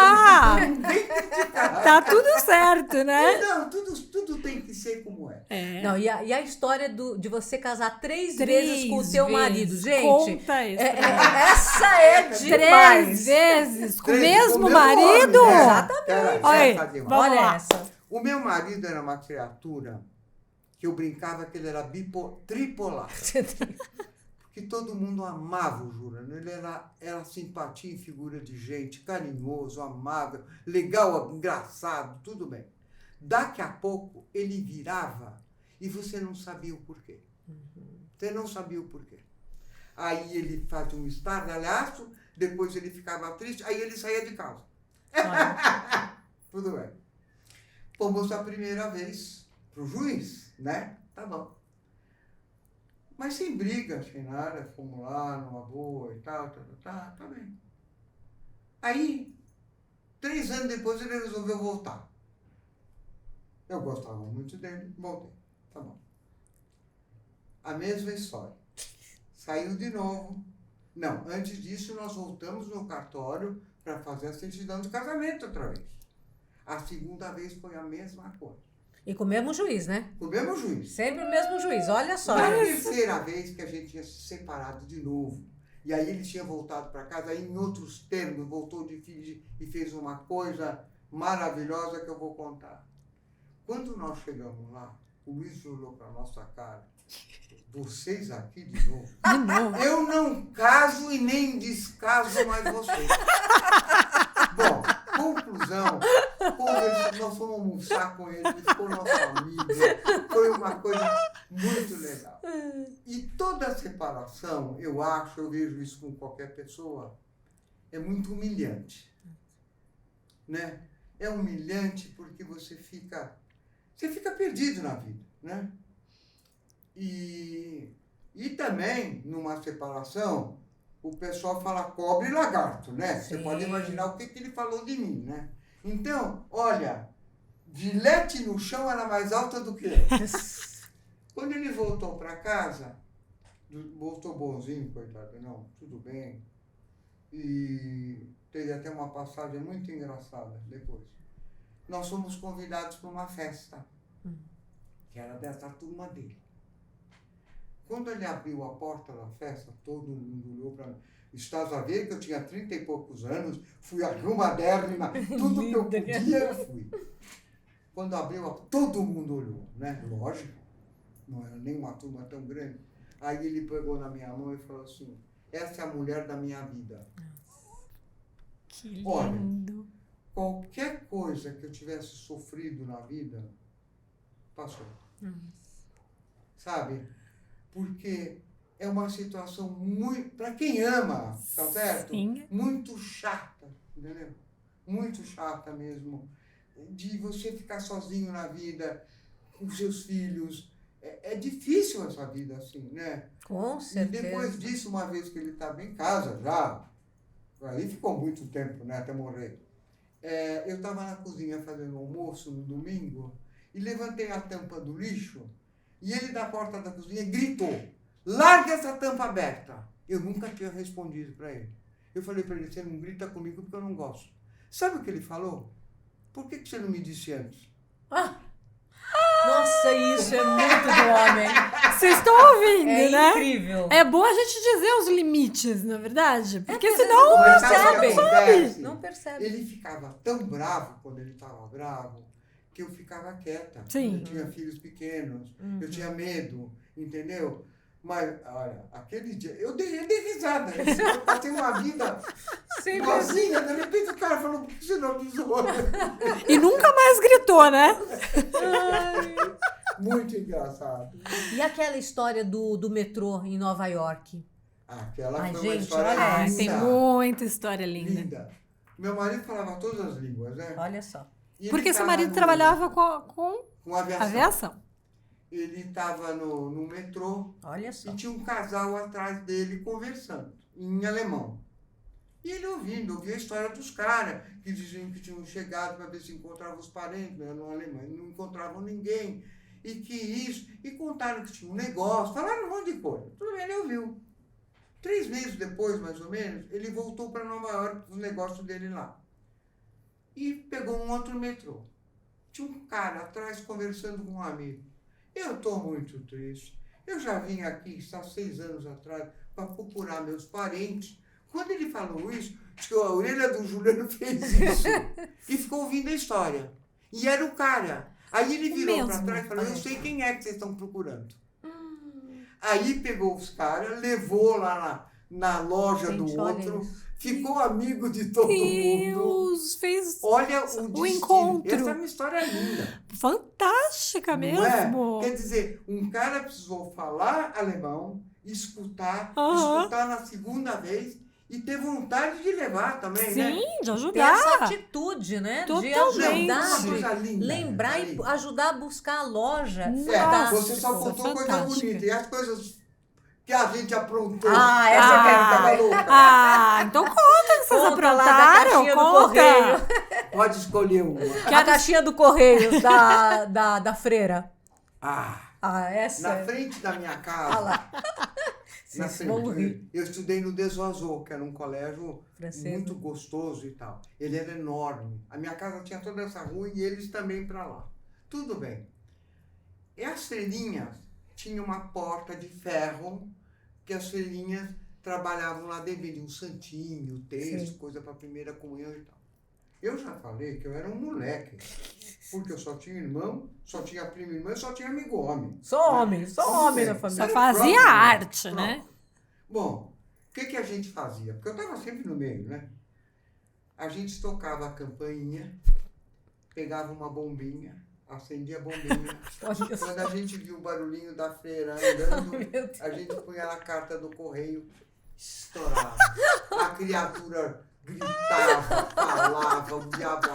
Ninguém criticar. Tá tudo certo, né? Não, tudo tem que ser como é. Não, e a história de você casar três vezes com o seu marido, gente? Conta isso. Essa é demais. 3 vezes com o 3 mesmo homem, marido? Exatamente. Olha essa. O meu marido era uma criatura que eu brincava que ele era tripolar. Porque todo mundo amava o Jurano. Ele era simpatia em figura de gente, carinhoso, amável, legal, engraçado, tudo bem. Daqui a pouco ele virava e você não sabia o porquê. Você não sabia o porquê. Aí ele fazia um estardalhaço, depois ele ficava triste, aí ele saía de casa. Tudo bem. Fomos a primeira vez pro juiz, né? Tá bom. Mas sem briga, sem nada, fomos lá numa boa e tal, tá bem. Aí, 3 anos depois ele resolveu voltar. Eu gostava muito dele, voltei. Tá bom. A mesma história. Saiu de novo. Não, antes disso nós voltamos no cartório para fazer a certidão de casamento outra vez. A segunda vez foi a mesma coisa. E com o mesmo juiz, né? Com o mesmo juiz. Sempre o mesmo juiz, olha só. Na terceira vez que a gente tinha se separado de novo. E aí ele tinha voltado para casa, aí em outros termos, voltou de filho e fez uma coisa maravilhosa que eu vou contar. Quando nós chegamos lá, o Luiz olhou para a nossa cara. Vocês aqui de novo? De novo. Eu não caso e nem descaso mais vocês. Bom, conclusão, nós fomos almoçar com ele ficou nosso amigo, foi uma coisa muito legal. E toda separação, eu vejo isso com qualquer pessoa, é muito humilhante, né? É humilhante porque você fica perdido na vida, né? E também, numa separação, o pessoal fala cobra e lagarto, né? Sim. Você pode imaginar o que ele falou de mim, né? Então, olha, Gillette no chão era mais alta do que eu. Quando ele voltou para casa, voltou bonzinho, coitado, não, tudo bem. E teve até uma passagem muito engraçada depois. Nós fomos convidados para uma festa, que era dessa turma dele. Quando ele abriu a porta da festa, todo mundo olhou para mim. Estás a ver que eu tinha 30 e poucos anos, fui arrumadérrima, tudo que eu podia eu fui. Quando abriu, todo mundo olhou, né? Lógico, não era nem uma turma tão grande. Aí ele pegou na minha mão e falou assim, essa é a mulher da minha vida. Que lindo. Olha, qualquer coisa que eu tivesse sofrido na vida, passou. Sabe? Porque é uma situação muito, para quem ama, tá certo? Sim. Muito chata, entendeu? Muito chata mesmo. De você ficar sozinho na vida, com seus filhos. É difícil essa vida assim, né? Com certeza. E depois disso, uma vez que ele estava em casa já, aí ficou muito tempo, né, até morrer. Eu estava na cozinha fazendo almoço no domingo e levantei a tampa do lixo e ele da porta da cozinha gritou, larga essa tampa aberta. Eu nunca tinha respondido para ele. Eu falei para ele, você não grita comigo porque eu não gosto. Sabe o que ele falou? Por que você não me disse antes? Nossa, isso é muito do homem. Vocês estão ouvindo, né? Incrível. É bom a gente dizer os limites, na verdade. Porque senão Mas você sabe o que acontece? Não percebe. Ele ficava tão bravo quando ele estava bravo que eu ficava quieta. Sim. Eu tinha filhos pequenos, eu tinha medo, entendeu? Mas, olha, aquele dia, eu dei risada. Eu passei uma vida sozinha, de repente o cara falou, por que você não avisou? E nunca mais gritou, né? Muito engraçado. E aquela história do metrô em Nova York? Aquela Ai, foi gente, uma história olha, linda. Tem muita história linda. Linda. Meu marido falava todas as línguas, né? Olha só. E ele Porque seu tava marido no- trabalhava com com aviação. aviação. Ele estava no metrô Olha só. e tinha um casal atrás dele conversando, em alemão. E ele ouvia a história dos caras, que diziam que tinham chegado para ver se encontravam os parentes, né, no Alemanha, e não encontravam ninguém. E que isso, e contaram que tinha um negócio, falaram um monte de coisa. Tudo bem, ele ouviu. 3 meses depois, mais ou menos, ele voltou para Nova York, o negócio dele lá. E pegou um outro metrô. Tinha um cara atrás conversando com um amigo. Eu estou muito triste. Eu já vim aqui, há 6 anos atrás, para procurar meus parentes. Quando ele falou isso, acho que a orelha do Juliano fez isso. E ficou ouvindo a história. E era o cara. Aí ele virou para trás e falou, eu sei quem é que vocês estão procurando. Aí pegou os caras, levou lá na loja Gente, do olha outro, isso. ficou amigo de todo mundo. Deus, fez Olha o destino. encontro. Essa é uma história linda. Fantástica Não mesmo. é? Quer dizer, um cara precisou falar alemão, escutar na segunda vez e ter vontade de levar também, Sim, né? de Ter ajudar. essa atitude, né? De Totalmente. ajudar, Uma coisa linda, lembrar né? e ajudar a buscar a loja. Você só Fantástico, contou coisa fantástica. bonita. E as coisas que a gente aprontou. Ah, essa eu quero tava também. louca. Então conta que vocês Conta lá da aprontaram. caixinha do Conta. correio. Pode escolher uma. A caixinha do correio da freira. Essa. Na frente da minha casa. Ah lá. Na Vocês vão rir. frente, eu estudei no Desoazô, que era um colégio Francês, muito gostoso e tal. Ele era enorme. A minha casa tinha toda essa rua e eles também para lá. Tudo bem. E as freirinhas tinham uma porta de ferro que as freirinhas trabalhavam lá dentro, vendiam um santinho, texto, Sim. coisa para primeira comunhão e tal. Eu já falei que eu era um moleque, porque eu só tinha irmão, só tinha primo e irmã, eu só tinha amigo homem. Só homem na Só família. fazia Pronto, arte, pronto. né? Bom, o que a gente fazia? Porque eu estava sempre no meio, né? A gente tocava a campainha, pegava uma bombinha, acendia a bombinha. Olha só. Quando a gente viu o barulhinho da freira andando, Meu Deus. a gente punha na carta do correio, estourava. A criatura gritava, falava, o diabo.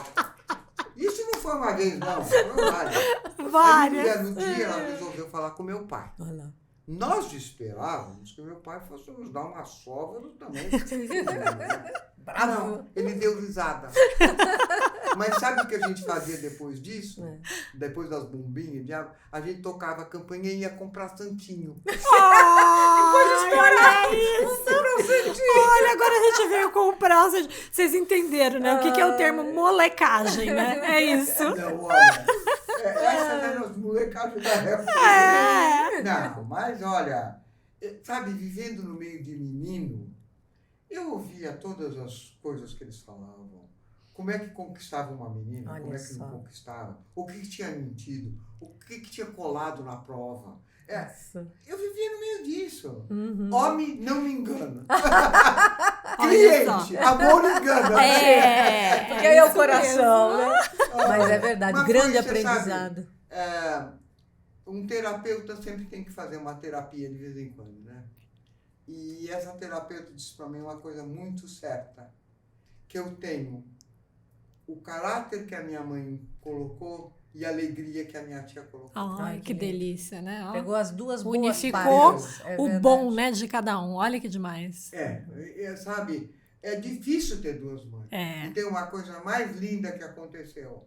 Isso não foi uma vez, não. Foram várias. Várias. Aí, no dia, ela resolveu falar com meu pai. Olha lá. Nós esperávamos que meu pai fosse nos dar uma sova do tamanho. Bravo. Não, ele deu risada. Mas sabe o que a gente fazia depois disso? Depois das bombinhas, diabo, a gente tocava a campainha e ia comprar santinho. Olha, agora a gente veio comprar. Vocês entenderam, né? O que é o termo molecagem, né? É isso. Não, olha, Essa era as molecadas da época. Não, mas olha, sabe, vivendo no meio de menino, eu ouvia todas as coisas que eles falavam. Como é que conquistava uma menina, Olha como é que só. não conquistava, o que tinha mentido, o que tinha colado na prova. Eu vivia no meio disso. Homem não me engana. Cliente, amor engana. Porque aí é o coração, mesmo. né? Mas é verdade, Mas grande foi, você aprendizado. sabe, um terapeuta sempre tem que fazer uma terapia de vez em quando, né? E essa terapeuta disse para mim uma coisa muito certa, que eu tenho o caráter que a minha mãe colocou e a alegria que a minha tia colocou. Ai, que delícia, né? Ó, Pegou as duas boas unificou partes. É o verdade. bom, né, de cada um. Olha que demais. Sabe, é difícil ter duas mães. E tem uma coisa mais linda que aconteceu.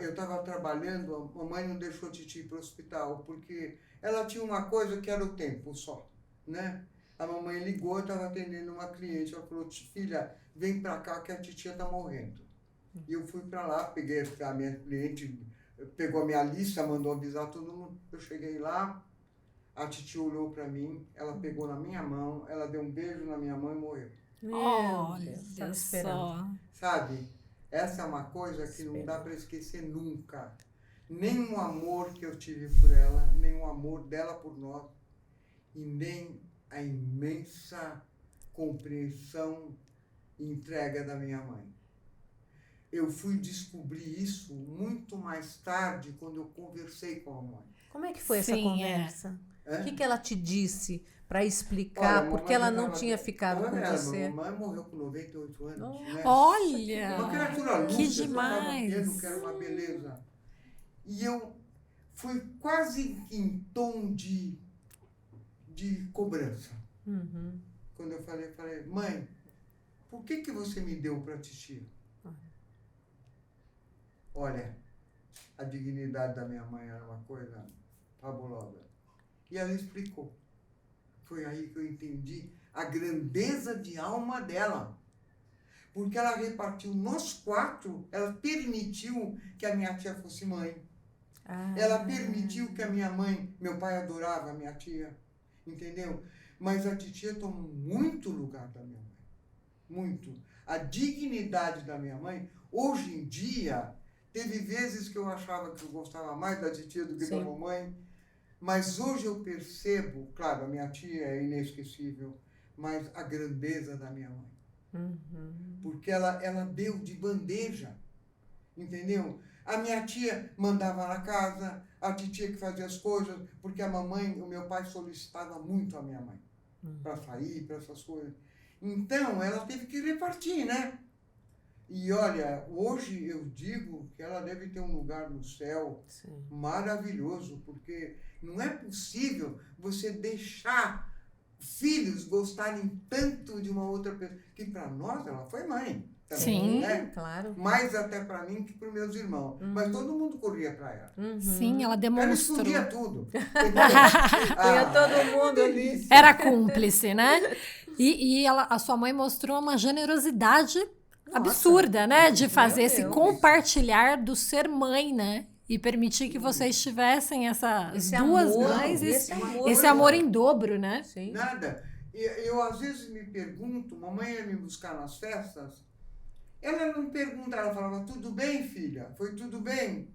Eu estava trabalhando, a mamãe não deixou a Titi ir para o hospital, porque ela tinha uma coisa que era o tempo só, né? A mamãe ligou, eu estava atendendo uma cliente, ela falou, filha, vem para cá que a titia está morrendo. E eu fui para lá, peguei a minha cliente, pegou a minha lista, mandou avisar todo mundo. Eu cheguei lá, a titia olhou para mim, ela pegou na minha mão, ela deu um beijo na minha mão e morreu. Olha Tava esperando. só. Sabe, essa é uma coisa que não dá para esquecer nunca. Nem o amor que eu tive por ela, nem o amor dela por nós, e nem a imensa compreensão e entrega da minha mãe. Eu fui descobrir isso muito mais tarde, quando eu conversei com a mãe. Como é que foi essa conversa? O que ela te disse para explicar? Olha, porque ela não tinha ficado com você? Minha mãe morreu com 98 anos. Né? Olha! Uma criatura lúcida, que demais! Eu que era uma beleza. E eu fui quase em tom de cobrança. Quando eu falei, mãe, por que você me deu para a titia? Olha, a dignidade da minha mãe era uma coisa fabulosa. E ela explicou. Foi aí que eu entendi a grandeza de alma dela. Porque ela repartiu nós quatro, ela permitiu que a minha tia fosse mãe. Ela permitiu que a minha mãe, meu pai adorava a minha tia, entendeu? Mas a titia tomou muito lugar da minha mãe. Muito. A dignidade da minha mãe, hoje em dia, teve vezes que eu achava que eu gostava mais da titia do que da mamãe, mas hoje eu percebo, claro, a minha tia é inesquecível, mas a grandeza da minha mãe. Porque ela deu de bandeja, entendeu? A minha tia mandava na casa, a titia que fazia as coisas, porque a mamãe, o meu pai solicitava muito a minha mãe, para sair, para essas coisas. Então, ela teve que repartir, né? E olha, hoje eu digo que ela deve ter um lugar no céu maravilhoso, porque não é possível você deixar filhos gostarem tanto de uma outra pessoa, que para nós ela foi mãe. Também, Sim, né? Claro. Mais até para mim que para os meus irmãos. Mas todo mundo corria para ela. Sim, ela Ela demonstrou. escondia tudo. Tinha todo mundo ali. Era cúmplice, né? E a sua mãe mostrou uma generosidade absurda, né? De fazer esse compartilhar do ser mãe, né? E permitir que vocês tivessem essas duas mães, esse amor em dobro, né? Sim. Nada. Eu às vezes me pergunto, mamãe ia me buscar nas festas, ela não pergunta, ela falava, tudo bem, filha? Foi tudo bem?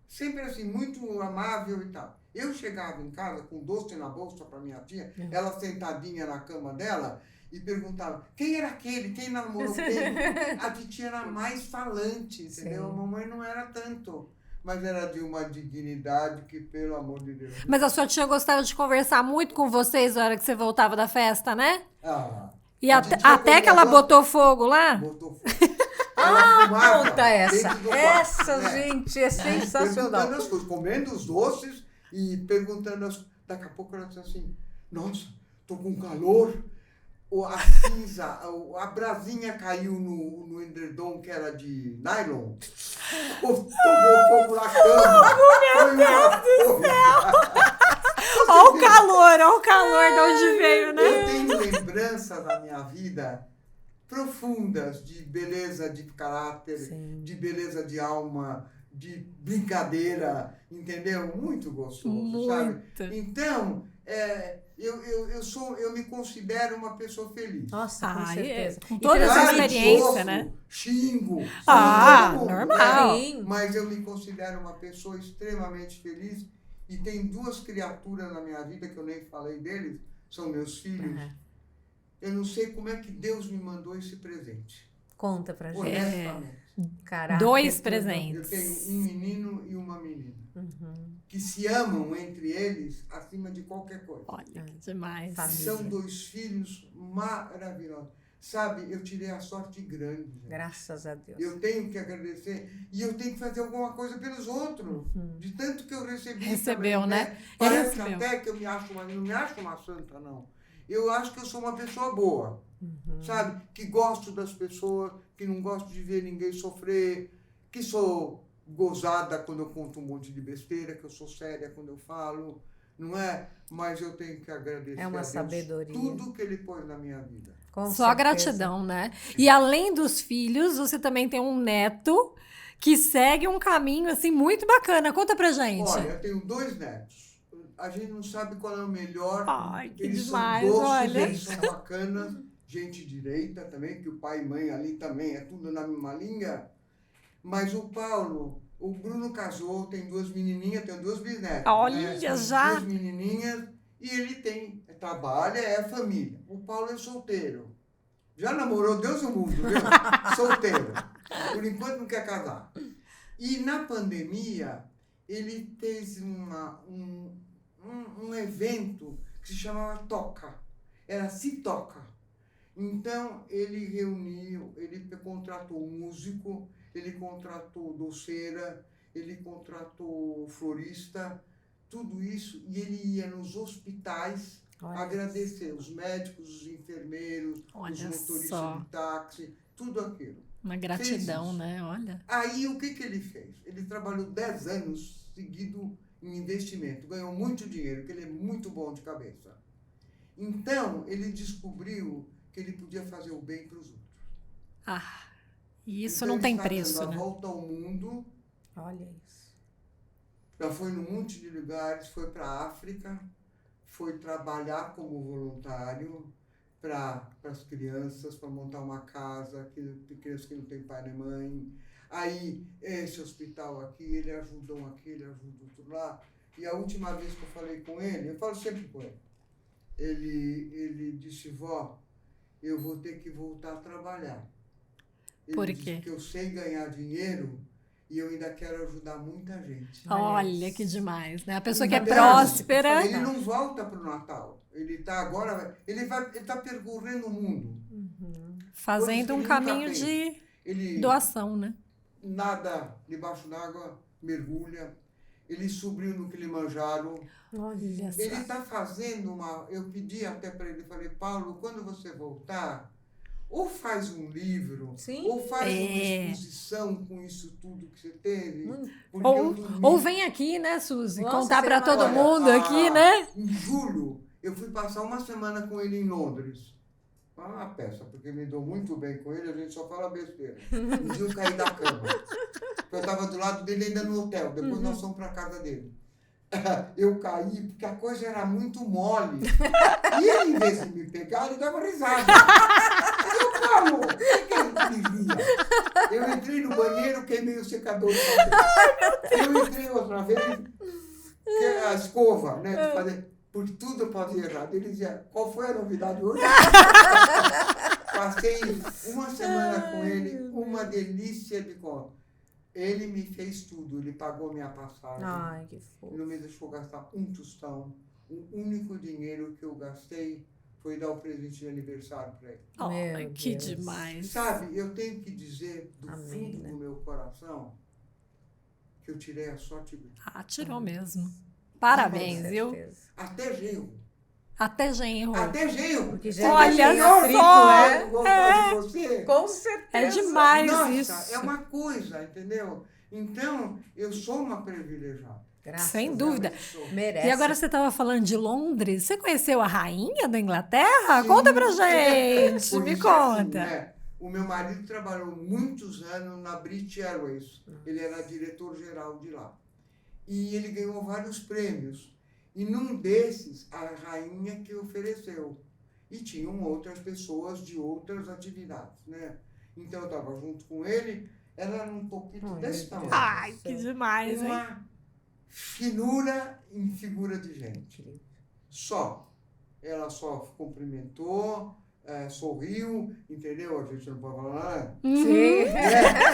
Sempre assim, muito amável e tal. Eu chegava em casa com doce na bolsa para minha tia, ela sentadinha na cama dela, e perguntava, quem era aquele? Quem namorou quem? A titia era mais falante, entendeu? A mamãe não era tanto. Mas era de uma dignidade que, pelo amor de Deus... Mas a sua tia gostava de conversar muito com vocês na hora que você voltava da festa, né? E até que ela botou fogo lá? Botou fogo. Conta essa. Essa, gente, é sensacional. Perguntando as coisas, comendo os doces e perguntando as coisas. Daqui a pouco ela disse assim, nossa, tô com calor. A cinza, a brasinha caiu no edredom que era de nylon. Tomou fogo na cama. Meu Deus do céu! Olha o calor de onde veio, né? Eu tenho lembranças na minha vida profundas de beleza de caráter, de beleza de alma, de brincadeira, entendeu? Muito gostoso, Muito. sabe? Então, eu me considero uma pessoa feliz. Nossa, com certeza. Com toda essa Claro, experiência, sofro, né? Xingo. Ah, todo mundo, normal. né? Sim. Mas eu me considero uma pessoa extremamente feliz e tem 2 criaturas na minha vida que eu nem falei deles, são meus filhos. Uhum. Eu não sei como é que Deus me mandou esse presente. Conta pra gente. Honestamente. Caraca, 2 tudo. presentes. Eu tenho um menino e uma menina. Uhum. Que se amam entre eles acima de qualquer coisa. Olha, que demais. Família. São 2 filhos maravilhosos. Sabe, eu tirei a sorte grande. Gente. Graças a Deus. Eu tenho que agradecer e eu tenho que fazer alguma coisa pelos outros. De tanto que eu recebi. Recebeu, também, né? Parece Recebeu. até que eu não me acho uma santa, não. Eu acho que eu sou uma pessoa boa. Sabe? Que gosto das pessoas, que não gosto de ver ninguém sofrer, que sou gozada quando eu conto um monte de besteira, que eu sou séria quando eu falo, não é? Mas eu tenho que agradecer É uma a Deus sabedoria. tudo que Ele pôs na minha vida. Com Só certeza. gratidão, né? E além dos filhos, você também tem um neto que segue um caminho, assim, muito bacana. Conta pra gente. Olha, eu tenho 2 netos. A gente não sabe qual é o melhor. Ai, que eles demais, são doces, olha. eles são bacanas. Gente direita também, que o pai e mãe ali também é tudo na mesma linha. Mas o Paulo, o Bruno casou, tem 2 menininhas, tem 2 bisnetas. Olha, já. 2 menininhas e ele trabalha, é família. O Paulo é solteiro. Já namorou Deus e o mundo, viu? Solteiro. Por enquanto não quer casar. E na pandemia, ele fez um evento que se chamava Toca. Era Se Toca. Então, ele contratou músico, ele contratou doceira, ele contratou florista, tudo isso, e ele ia nos hospitais agradecer os médicos, os enfermeiros, os motoristas de táxi, tudo aquilo. Uma gratidão, né? Olha. Aí, o que ele fez? Ele trabalhou 10 anos seguido em investimento, ganhou muito dinheiro, porque ele é muito bom de cabeça. Então, ele descobriu que ele podia fazer o bem para os outros. Ah, e isso então, não tem ele está preço, dando né? a volta ao mundo. Olha isso. Já foi num monte de lugares, foi para a África, foi trabalhar como voluntário para as crianças, para montar uma casa, crianças que não têm pai nem mãe. Aí, esse hospital aqui, ele ajuda um aqui, ele ajuda outro lá. E a última vez que eu falei com ele, eu falo sempre com ele, ele disse, vó, eu vou ter que voltar a trabalhar. Ele Por disse quê? que eu sei ganhar dinheiro e eu ainda quero ajudar muita gente. Olha que demais, né? A pessoa que é Então, próspera. Ele não volta para o Natal. Ele está agora, ele está percorrendo o mundo. Fazendo um Coisas que ele nunca caminho fez. de Ele doação, né? nada debaixo d'água, mergulha. Ele subiu no Kilimanjaro. Olha Ele só. está fazendo eu pedi até para ele, falei, Paulo, quando você voltar, ou faz um livro, Sim. ou faz uma exposição com isso tudo que você teve. Porque Ou vem aqui, né, Suzy? Nossa, Contar seria para todo Olha, mundo aqui, né? Em julho, eu fui passar uma semana com ele em Londres. Uma peça, porque me dou muito bem com ele, a gente só fala besteira. Um dia eu caí da cama. Eu estava do lado dele ainda no hotel, depois nós fomos para a casa dele. Eu caí porque a coisa era muito mole. E ele, em vez de me pegar, ele dava risada. Eu, Paulo, o que ele me via? Eu entrei no banheiro, queimei o secador. Eu entrei outra vez, que é a escova, né? De fazer, por tudo eu fazia errado. Ele dizia, qual foi a novidade hoje? Passei uma semana com ele, uma delícia de conta. Ele me fez tudo, ele pagou minha passagem. Ai, que fofo. Ele não me deixou gastar um tostão. O único dinheiro que eu gastei foi dar o presente de aniversário para ele. Ai, Meu que Deus. demais. Sabe, eu tenho que dizer do Amém, fundo né? do meu coração que eu tirei a sorte dele. Ah, tirou mesmo. Parabéns, Com viu? certeza. Até genro. Até genro. Até genro. Porque Você já Olha tem só! genro, né? gostar de você. Com certeza. É demais Nossa, isso. é uma coisa, entendeu? Então, eu sou uma privilegiada. Graças Sem a dúvida. Deus. Sou. Merece. E agora você estava falando de Londres. Você conheceu a rainha da Inglaterra? Sim. Conta pra gente. Por Me isso, conta. assim, né? O meu marido trabalhou muitos anos na British Airways. Ele era diretor-geral de lá. E ele ganhou vários prêmios. E num desses, a rainha que ofereceu. E tinham outras pessoas de outras atividades, né? Então eu estava junto com ele, ela era um pouquinho desse tamanho. Ai, que demais, hein? Uma finura em figura de gente. Só. Ela só cumprimentou, sorriu, entendeu? A gente não pode falar. Sim.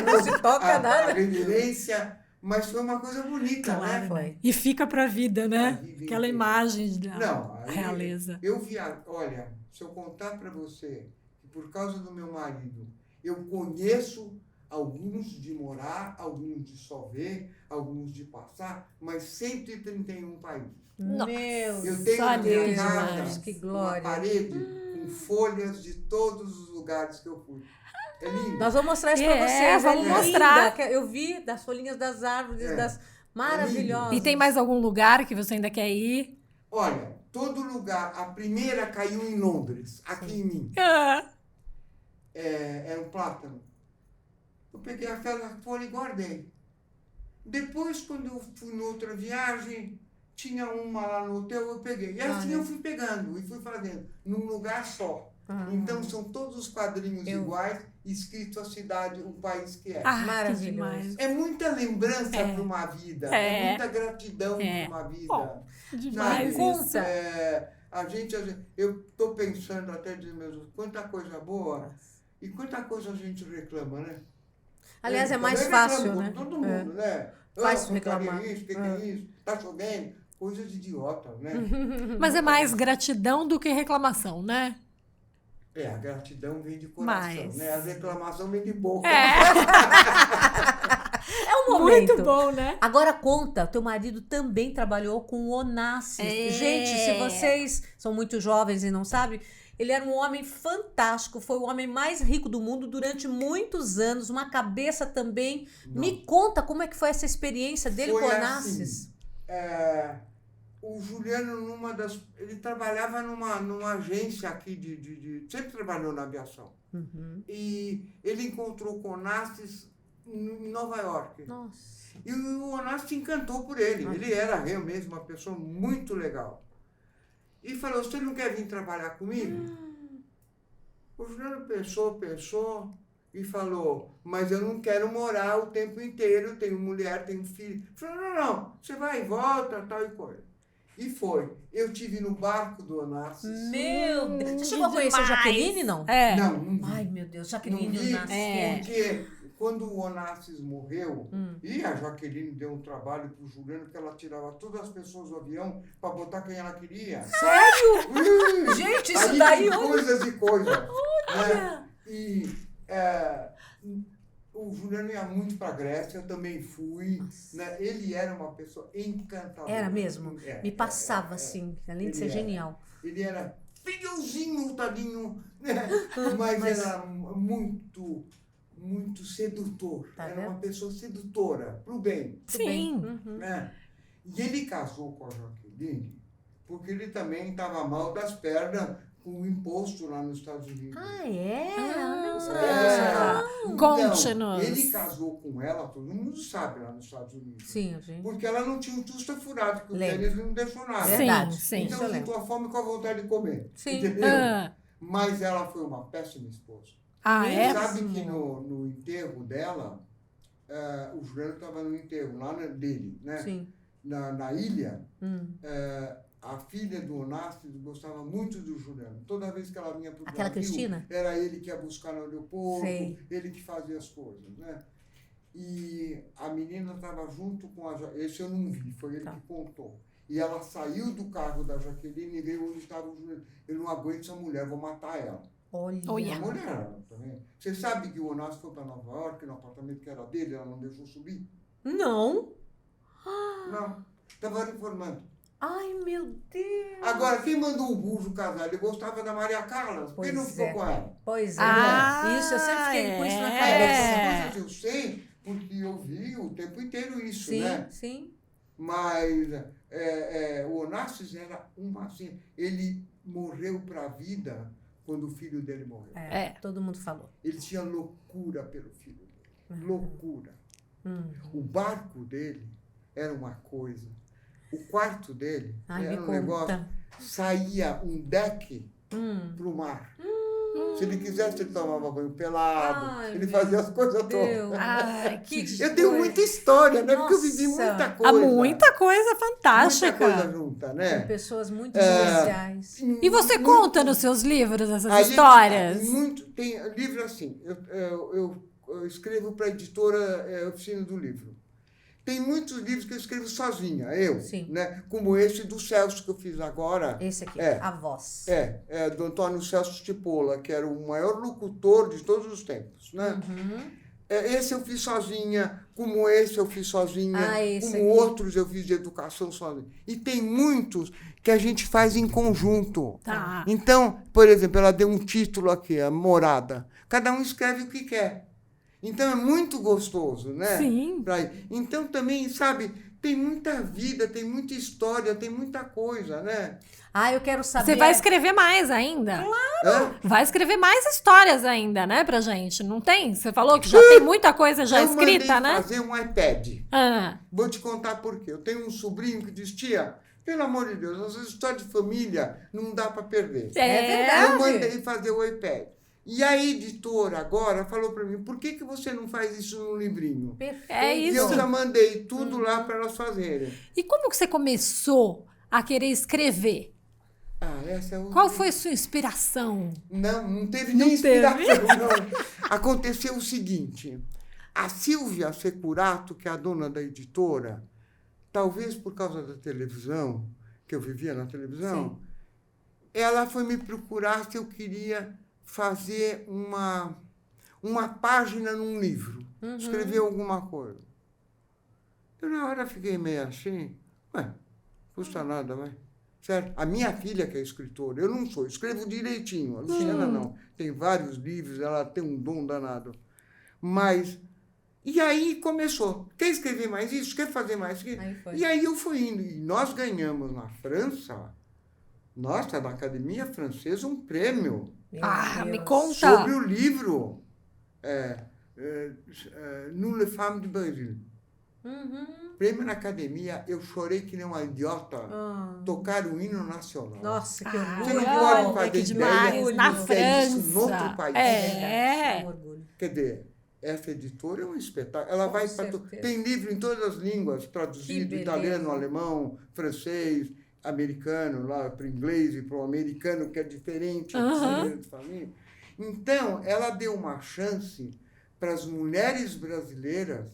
Não se toca nada. A reverência, mas foi uma coisa bonita, né? Foi. E fica pra vida, né? Aquela imagem da Não, aí realeza. eu vi, olha, se eu contar para você que por causa do meu marido, eu conheço alguns de morar, alguns de só ver, alguns de passar, mas 131 países. Meu Eu tenho só na minha Deus, casa Deus, que uma glória. parede com folhas de todos os lugares que eu fui. É lindo. Nós vamos mostrar isso pra vocês. vamos linda. mostrar. Eu vi das folhinhas das árvores, das maravilhosas. E tem mais algum lugar que você ainda quer ir? Olha, todo lugar, a primeira caiu em Londres, aqui em mim. Era um plátano. Eu peguei aquela folha e guardei. Depois, quando eu fui em outra viagem, tinha uma lá no hotel, eu peguei. E assim eu fui pegando e fui fazendo, num lugar só. Então, são todos os quadrinhos iguais, escrito a cidade, o país que é. Maravilhoso. É muita lembrança para uma vida, é muita gratidão para uma vida. Demais isso. Eu estou pensando até de mesmo, quanta coisa boa e quanta coisa a gente reclama, né? Aliás, é mais fácil, né? Todo mundo, né? Fácil reclamar. Isso, que é isso? Tá chovendo? Coisa de idiota, né? Mas é mais gratidão do que reclamação, né? A gratidão vem de coração, né? A reclamação vem de boca. É um momento. Muito bom, né? Agora conta, teu marido também trabalhou com o Onassis. Gente, se vocês são muito jovens e não sabem, ele era um homem fantástico, foi o homem mais rico do mundo durante muitos anos, uma cabeça também. Me conta como é que foi essa experiência dele com o Onassis. Assim, o Juliano, ele trabalhava numa agência aqui sempre trabalhou na aviação. E ele encontrou com o Onassis em Nova York. Nossa. E o Onassis se encantou por ele. Ele era realmente uma pessoa muito legal. E falou, você não quer vir trabalhar comigo? O Juliano pensou e falou, mas eu não quero morar o tempo inteiro, tenho mulher, tenho filho. Falou, não, você vai e volta, tal e coisa. E foi. Eu tive no barco do Onassis. Meu Deus. Você chegou a conhecer a Jaqueline, não? Não vi. Ai, meu Deus, Jaqueline Não vi, Onassis. porque quando o Onassis morreu, e a Jaqueline deu um trabalho pro Juliano, que ela tirava todas as pessoas do avião para botar quem ela queria. Sério? Gente, isso daí... Coisas e coisas. Né? E o Juliano ia muito para a Grécia, eu também fui. Né? Ele era uma pessoa encantadora. Era mesmo? Me passava assim, além de ser genial. Ele era filhozinho, tadinho, né? mas era muito sedutor. Era uma pessoa sedutora, pro bem. Sim. Né? E ele casou com a Jaqueline porque ele também estava mal das pernas com o imposto lá nos Estados Unidos. Não sabia disso. Conte-nos. Ele casou com ela, todo mundo sabe lá nos Estados Unidos. Sim, gente. Porque ela não tinha um tusta furado, que o Denis não deixou nada. Verdade. Sim. Então ficou a fome com a vontade de comer. Sim. Entendeu? Mas ela foi uma péssima esposa. Sabe que no enterro dela, o Juliano estava no enterro lá dele, né? Sim. Na ilha, a filha do Onassis gostava muito do Juliano. Toda vez que ela vinha para o Brasil, Cristina? era ele que ia buscar no aeroporto, Sei. ele que fazia as coisas, né? E a menina estava junto com esse eu não vi, foi ele que contou. E ela saiu do carro da Jaqueline e veio onde estava o Juliano. Eu não aguento essa mulher, vou matar ela. Olha. A mulher também. Você sabe que o Onassis foi para Nova York, no apartamento que era dele, ela não deixou subir? Não. Não. Estava informando. Ai, meu Deus. Agora, quem mandou o Bujo casar? Ele gostava da Maria Carla. Por que não ficou com ela? Pois é. Ah, Isso, eu sempre fiquei com isso na Essas cabeça. coisas eu sei, porque eu vi o tempo inteiro isso, Sim, né? sim. Mas o Onassis era uma assim, ele morreu para a vida quando o filho dele morreu. Todo mundo falou. Ele tinha loucura pelo filho dele. Loucura. O barco dele era uma coisa. O quarto dele era um negócio. Saía um deck para o mar. Se ele quisesse, ele tomava banho pelado. Ele fazia as coisas todas. Eu tenho muita história, né? Porque eu vivi muita coisa. Muita coisa fantástica. Muita coisa junta, né? Com pessoas muito especiais. E você conta nos seus livros essas histórias? Tem livro assim. Eu escrevo para a editora Oficina do Livro. Tem muitos livros que eu escrevo sozinha, né? Como esse do Celso que eu fiz agora. Esse aqui, A Voz. Do Antônio Celso Tipola, que era o maior locutor de todos os tempos, né? Esse eu fiz sozinha, como esse eu fiz sozinha, como outros eu fiz de educação sozinha. E tem muitos que a gente faz em conjunto. Tá. Então, por exemplo, ela deu um título aqui, a Morada. Cada um escreve o que quer. Então, é muito gostoso, né? Sim. Então, também, sabe, tem muita vida, tem muita história, tem muita coisa, né? Eu quero saber... Você vai escrever mais ainda? Claro! Vai escrever mais histórias ainda, né, pra gente? Não tem? Você falou que já tem muita coisa já escrita, né? Eu mandei fazer um iPad. Vou te contar por quê. Eu tenho um sobrinho que diz, tia, pelo amor de Deus, as histórias de família não dá pra perder. É verdade. Eu mandei fazer o iPad. E a editora agora falou para mim, por que você não faz isso num livrinho? Perfeito. É isso. E eu já mandei tudo lá para elas fazerem. E como que você começou a querer escrever? Essa é outra. Qual foi a sua inspiração? Não teve nem inspiração, não. Aconteceu o seguinte, a Silvia Securato, que é a dona da editora, talvez por causa da televisão, que eu vivia na televisão, ela foi me procurar se eu queria fazer uma página num livro, escrever alguma coisa. Eu, na hora, fiquei meio assim, custa nada, vai. Certo? A minha filha, que é escritora, eu não sou, escrevo direitinho, a Luciana não. Tem vários livros, ela tem um dom danado. Mas, e aí começou, quer escrever mais isso? Quer fazer mais isso? E aí eu fui indo, e nós ganhamos na França, nossa, na Academia Francesa, um prêmio. Me conta. Sobre o livro Nous les femmes du Brésil. Prêmio na academia, eu chorei que nem uma idiota tocar o hino nacional. Nossa, que orgulho. Você não pode fazer demais. Na França. Isso noutro país. É um orgulho. Quer dizer, essa editora é um espetáculo. Ela vai para tem livro em todas as línguas, traduzido, italiano, alemão, francês, americano, lá para o inglês e para o americano, que é diferente de família. Então, ela deu uma chance para as mulheres brasileiras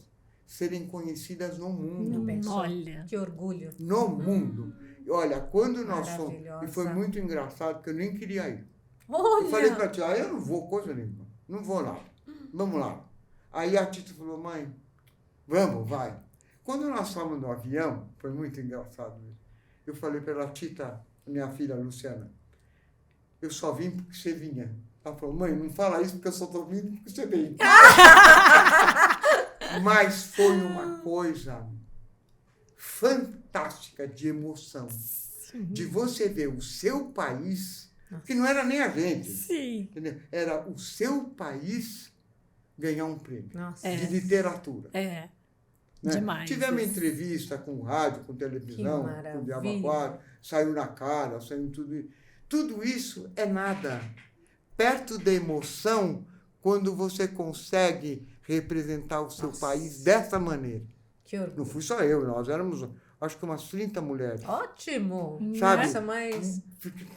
serem conhecidas no mundo. Olha. Que orgulho. No mundo. Olha, quando nós fomos... E foi muito engraçado, porque eu nem queria ir. Olha. Eu falei para a tia, eu não vou coisa nenhuma. Não vou lá. Vamos lá. Aí a Tita falou, mãe, vamos, vai. Quando nós estávamos no avião, foi muito engraçado. Eu falei para ela, Tita, minha filha Luciana, eu só vim porque você vinha. Ela falou, mãe, não fala isso porque eu só estou vindo porque você veio. Mas foi uma coisa fantástica de emoção. De você ver o seu país, que não era nem a gente. Sim. Entendeu? Era o seu país ganhar um prêmio de literatura. Né? Demais. Tivemos entrevista com rádio, com televisão, com Diabo 4, saiu na cara, saiu tudo isso. Tudo isso é nada. Perto da emoção, quando você consegue representar o seu país dessa maneira. Que orgulho. Não fui só eu, nós éramos, acho que umas 30 mulheres. Ótimo. Sabe? Nossa, mas...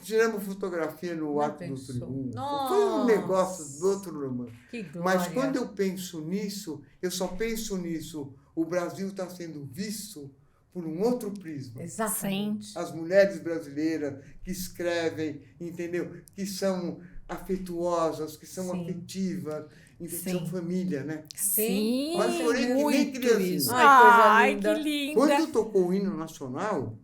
Tiramos fotografia no Ato do Triunfo. Foi um negócio do outro mundo. Que glória. Mas quando eu penso nisso, eu só penso nisso. O Brasil está sendo visto por um outro prisma. Exatamente. As mulheres brasileiras que escrevem, entendeu? Que são afetuosas, que são afetivas, que são família, né? Sim. Mas chorei que nem criancinha. Ai, coisa linda. Que linda. Quando tocou o hino nacional,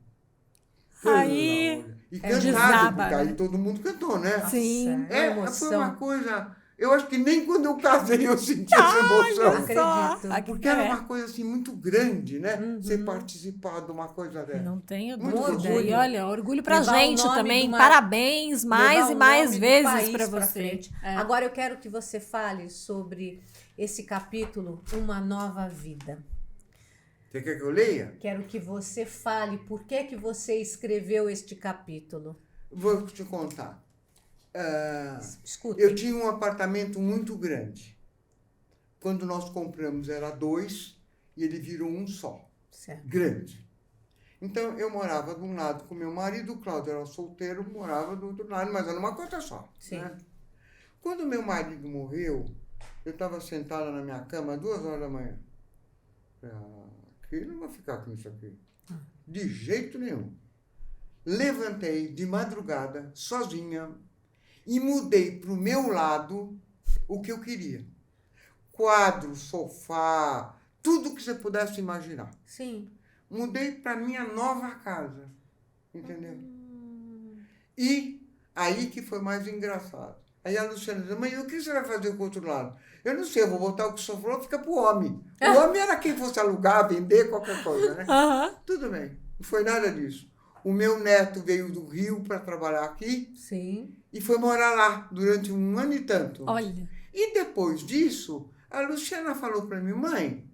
aí e cantado, desaba, porque aí todo mundo cantou, né? Sim. Foi uma coisa... Eu acho que nem quando eu casei eu senti essa emoção. Acredito. Porque era uma coisa assim muito grande, né? Você participar de uma coisa dessa. Não tenho Muito dúvida. orgulho. E olha, orgulho pra Levar o gente nome também. de uma- Parabéns mais levar e o mais nome do vezes país pra pra você. frente. É. Agora eu quero que você fale sobre esse capítulo, Uma Nova Vida. Você quer que eu leia? Quero que você fale por que você escreveu este capítulo. Vou te contar. Escuta. Eu tinha um apartamento muito grande. Quando nós compramos era 2 e ele virou um só. Certo. Grande. Então eu morava de um lado com meu marido, o Cláudio era solteiro, morava do outro lado, mas era uma coisa só. Sim. Né? Quando meu marido morreu, eu estava sentada na minha cama às 2 horas da manhã. Aqui não vou ficar com isso aqui. De jeito nenhum. Levantei de madrugada, sozinha, e mudei para o meu lado o que eu queria. Quadro, sofá, tudo que você pudesse imaginar. Sim. Mudei para minha nova casa, entendeu? E aí que foi mais engraçado. Aí a Luciana disse, mãe, o que você vai fazer com o outro lado? Eu não sei, eu vou botar o que o senhor falou, fica para o homem. O homem era quem fosse alugar, vender, qualquer coisa, né? Tudo bem, não foi nada disso. O meu neto veio do Rio para trabalhar aqui. Sim. E foi morar lá durante 1 ano e tanto. Olha. E depois disso, a Luciana falou para mim, mãe,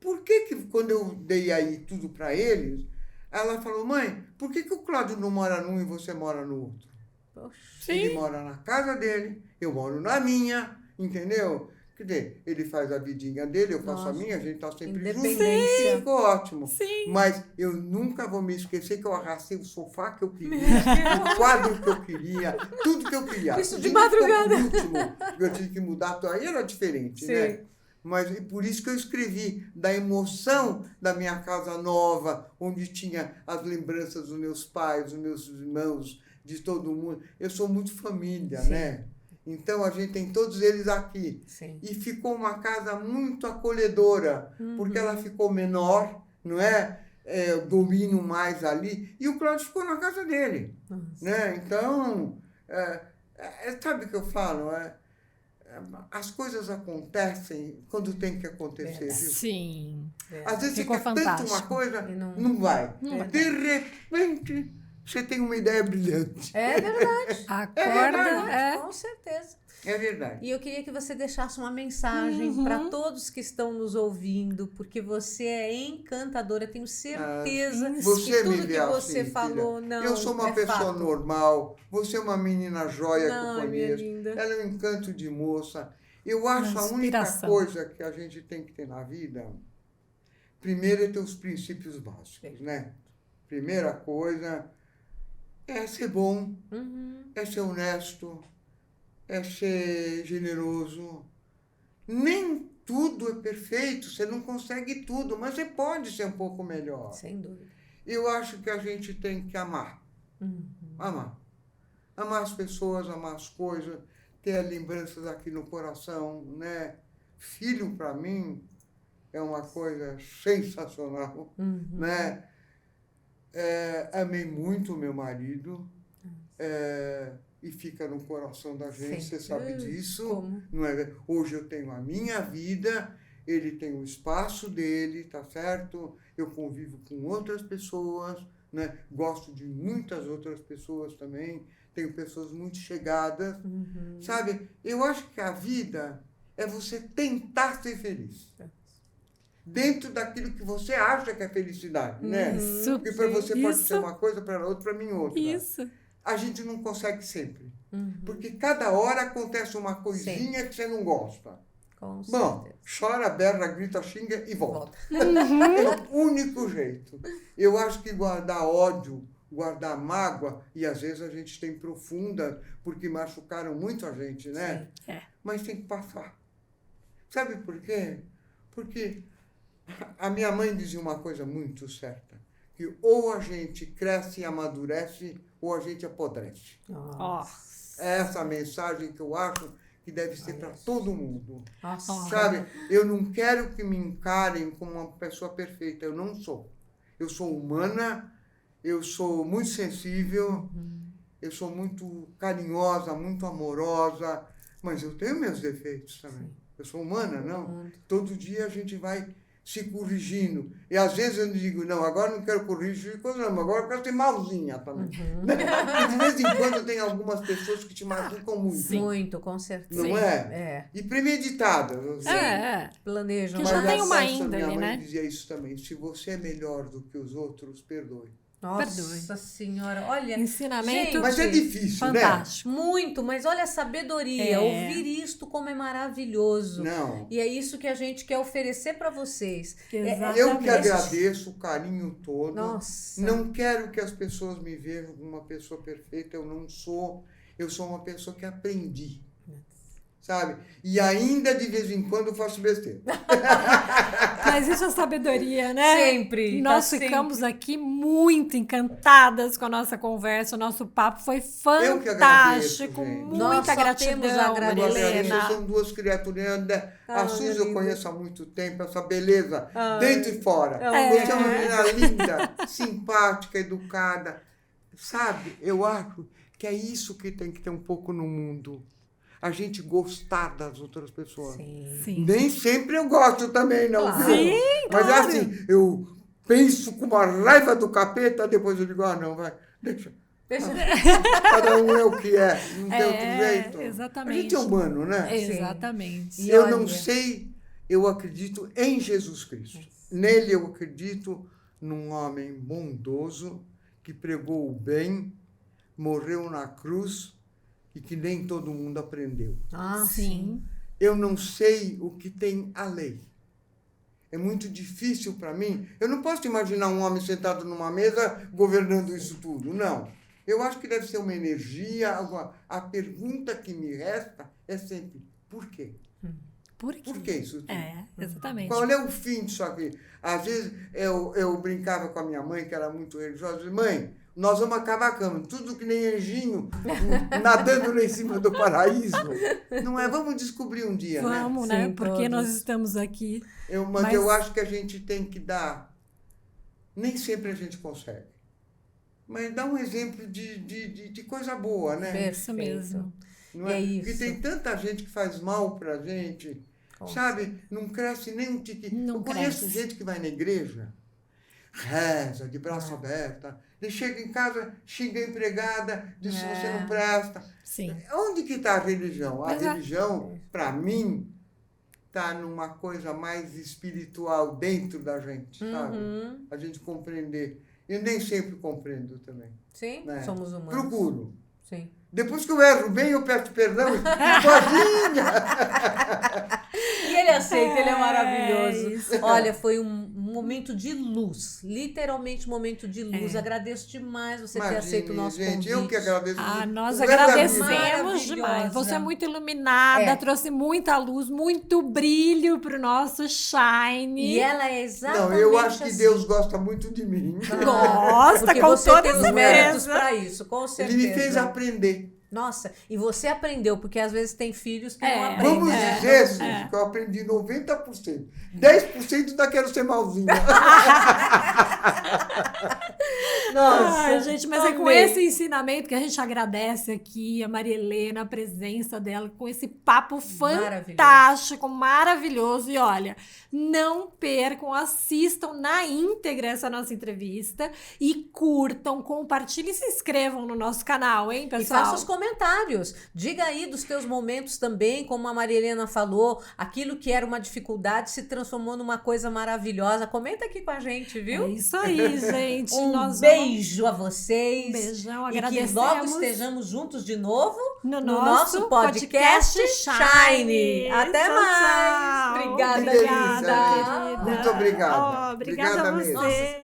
por que quando eu dei aí tudo para eles, ela falou, mãe, por que o Cláudio não mora num e você mora no outro? Poxa. Ele mora na casa dele, eu moro na minha, entendeu? Quer dizer, ele faz a vidinha dele, eu faço a minha, a gente tá sempre junto. Independência. Ficou ótimo. Sim. Mas eu nunca vou me esquecer que eu arrastei o sofá que eu queria, o quadro que eu queria, tudo que eu queria. Isso de Gente, ficou madrugada. por último, eu tive que mudar, aí era diferente, Sim. né? Mas e por isso que eu escrevi da emoção da minha casa nova, onde tinha as lembranças dos meus pais, dos meus irmãos, de todo mundo. Eu sou muito família, Sim. né? Então a gente tem todos eles aqui. Sim. E ficou uma casa muito acolhedora, porque ela ficou menor, não é? Eu domino mais ali. E o Cláudio ficou na casa dele, né? Então, sabe o que eu falo? As coisas acontecem quando tem que acontecer, viu? Sim. Às vezes Ficou você quer tanto uma fantástico. coisa, E não- não vai. Não vai. De repente, você tem uma ideia brilhante. É verdade. Acorda, Com certeza. É verdade. E eu queria que você deixasse uma mensagem para todos que estão nos ouvindo, porque você é encantadora, tenho certeza Você que me tudo vê que assim, você filha. falou, não, Eu sou uma é pessoa fato. normal, você é uma menina joia que Não, eu minha conheço. linda. Ela é um encanto de moça. Eu acho a única Inspiração. coisa que a gente tem que ter na vida, primeiro é ter os princípios básicos, né? Primeira coisa é ser bom, é ser honesto, é ser generoso. Nem tudo é perfeito, você não consegue tudo, mas você pode ser um pouco melhor. Sem dúvida. Eu acho que a gente tem que amar. Amar. Amar as pessoas, amar as coisas, ter as lembranças aqui no coração, né? Filho, para mim, é uma coisa sensacional, né? Amei muito o meu marido, e fica no coração da gente, Sim. você sabe disso. Como? Não é? Hoje eu tenho a minha vida, ele tem o espaço dele, tá certo? Eu convivo com outras pessoas, né? Gosto de muitas outras pessoas também, tenho pessoas muito chegadas, sabe? Eu acho que a vida é você tentar ser feliz. Dentro daquilo que você acha que é felicidade, né? Isso. Porque para você pode Isso. ser uma coisa, para outra, para mim outra. Isso. A gente não consegue sempre. Porque cada hora acontece uma coisinha que você não gosta. Com Bom, certeza. chora, berra, grita, xinga e volta. Volta. É o único jeito. Eu acho que guardar ódio, guardar mágoa, e às vezes a gente tem profunda, porque machucaram muito a gente, né? Sim, é. Mas tem que passar. Sabe por quê? Porque a minha mãe dizia uma coisa muito certa, que ou a gente cresce e amadurece, ou a gente apodrece. Ó. É essa a mensagem que eu acho que deve ser para todo mundo. Nossa. Sabe, eu não quero que me encarem como uma pessoa perfeita, eu não sou. Eu sou humana, eu sou muito sensível, eu sou muito carinhosa, muito amorosa, Mas eu tenho meus defeitos também. Eu sou humana, não? Todo dia a gente vai se corrigindo. E às vezes eu digo, não, agora não quero corrigir coisa não, agora eu quero ser malzinha também. E de vez em quando tem algumas pessoas que te machucam muito. Sim. Muito, com certeza. Não é? E premeditadas. Planejam. Que já tem uma índole, índole, minha mãe né? dizia isso também. Se você é melhor do que os outros, perdoe. Nossa Senhora, olha... Ensinamento. Gente, Mas é difícil, fantástico. Muito, mas olha a sabedoria. É. Ouvir isto como é maravilhoso. Não. E é isso que a gente quer oferecer para vocês. Exatamente. Eu que agradeço o carinho todo. Nossa. Não quero que as pessoas me vejam como uma pessoa perfeita. Eu não sou. Eu sou uma pessoa que aprendi. Sabe? E ainda de vez em quando eu faço besteira. Mas isso é sabedoria, né? Sempre. Nós tá ficamos aqui muito encantadas com a nossa conversa. O nosso papo foi Eu que agradeço, fantástico. gente. Muita Nós só gratidão, temos a agradecer. Marilena. São duas criaturinhas. A Suzy eu linda. conheço há muito tempo, essa beleza, dentro e fora. É. Você é uma menina linda, simpática, educada. Sabe, eu acho que é isso que tem que ter um pouco no mundo. A gente gostar das outras pessoas. Sim. Nem sempre eu gosto também, não. Claro. Viu? Sim, Mas é claro. assim, eu penso com uma raiva do capeta, depois eu digo, não, vai, deixa. Cada um é o que é, não tem outro jeito. Exatamente. A gente é humano, né? Exatamente. E Eu olha- não sei, eu acredito em Jesus Cristo. Nele eu acredito num homem bondoso que pregou o bem, morreu na cruz e que nem todo mundo aprendeu. Ah, Sim. Eu não sei o que tem a lei. É muito difícil para mim. Eu não posso imaginar um homem sentado numa mesa governando isso tudo, não. Eu acho que deve ser uma energia. A pergunta que me resta é sempre, por quê? Por quê? Por que isso tudo? Exatamente. Qual é o fim disso aqui? Às vezes eu brincava com a minha mãe, que era muito religiosa, e dizia, mãe, nós vamos acabar a cama, tudo que nem anjinho nadando lá em cima do paraíso. Não é? Vamos descobrir um dia, né? Vamos, né? Sim, Porque todos. nós estamos aqui. Mas eu acho que a gente tem que dar. Nem sempre a gente consegue. Mas dá um exemplo de coisa boa, né? Isso mesmo. Não É é? isso. Porque tem tanta gente que faz mal pra gente, sabe? Não cresce nem um tiquinho. Não Eu conheço cresce. gente que vai na igreja, reza, de braço aberto, e chega em casa, xinga a empregada, diz que você não presta. Sim. Onde que está a religião? A Mas é. religião, para mim, está numa coisa mais espiritual dentro da gente, sabe? A gente compreender. Eu nem sempre compreendo também. Sim, né? somos humanos. Procuro. Sim. Depois que eu erro bem, eu peço perdão sozinha. E ele aceita, ele é maravilhoso. isso. Olha, foi um momento de luz, literalmente um momento de luz. Agradeço demais você ter aceito o nosso gente, convite. eu que agradeço. Nós O grande amigo. agradecemos Maravilhosa. demais. Você é muito iluminada, trouxe muita luz, muito brilho pro nosso Shine. E ela é exatamente Não, eu acho que assim. Deus gosta muito de mim. Gosta, Porque com você toda tem os méritos certeza. para isso, com certeza. Ele me fez aprender. Nossa, e você aprendeu, porque às vezes tem filhos que não aprendem. Vamos né? dizer, Suzy, que eu aprendi 90%. 10% ainda quero ser malzinha. Nossa, Ai, gente, mas é com amei. esse ensinamento que a gente agradece aqui a Maria Helena, a presença dela, com esse papo fantástico, maravilhoso. E olha, não percam, assistam na íntegra essa nossa entrevista e curtam, compartilhem e se inscrevam no nosso canal, hein, E pessoal? faça os comentários. Diga aí dos teus momentos também, como a Maria Helena falou, aquilo que era uma dificuldade se transformou numa coisa maravilhosa. Comenta aqui com a gente, viu? É isso aí, gente. Um Nós beijo a vocês. Um beijão, E que agradecemos. logo estejamos juntos de novo no nosso podcast Shine. Até Tchau, mais. tchau. Obrigada, Obrigada, linda. querida. Muito obrigada. Obrigada a Obrigada você. mesmo.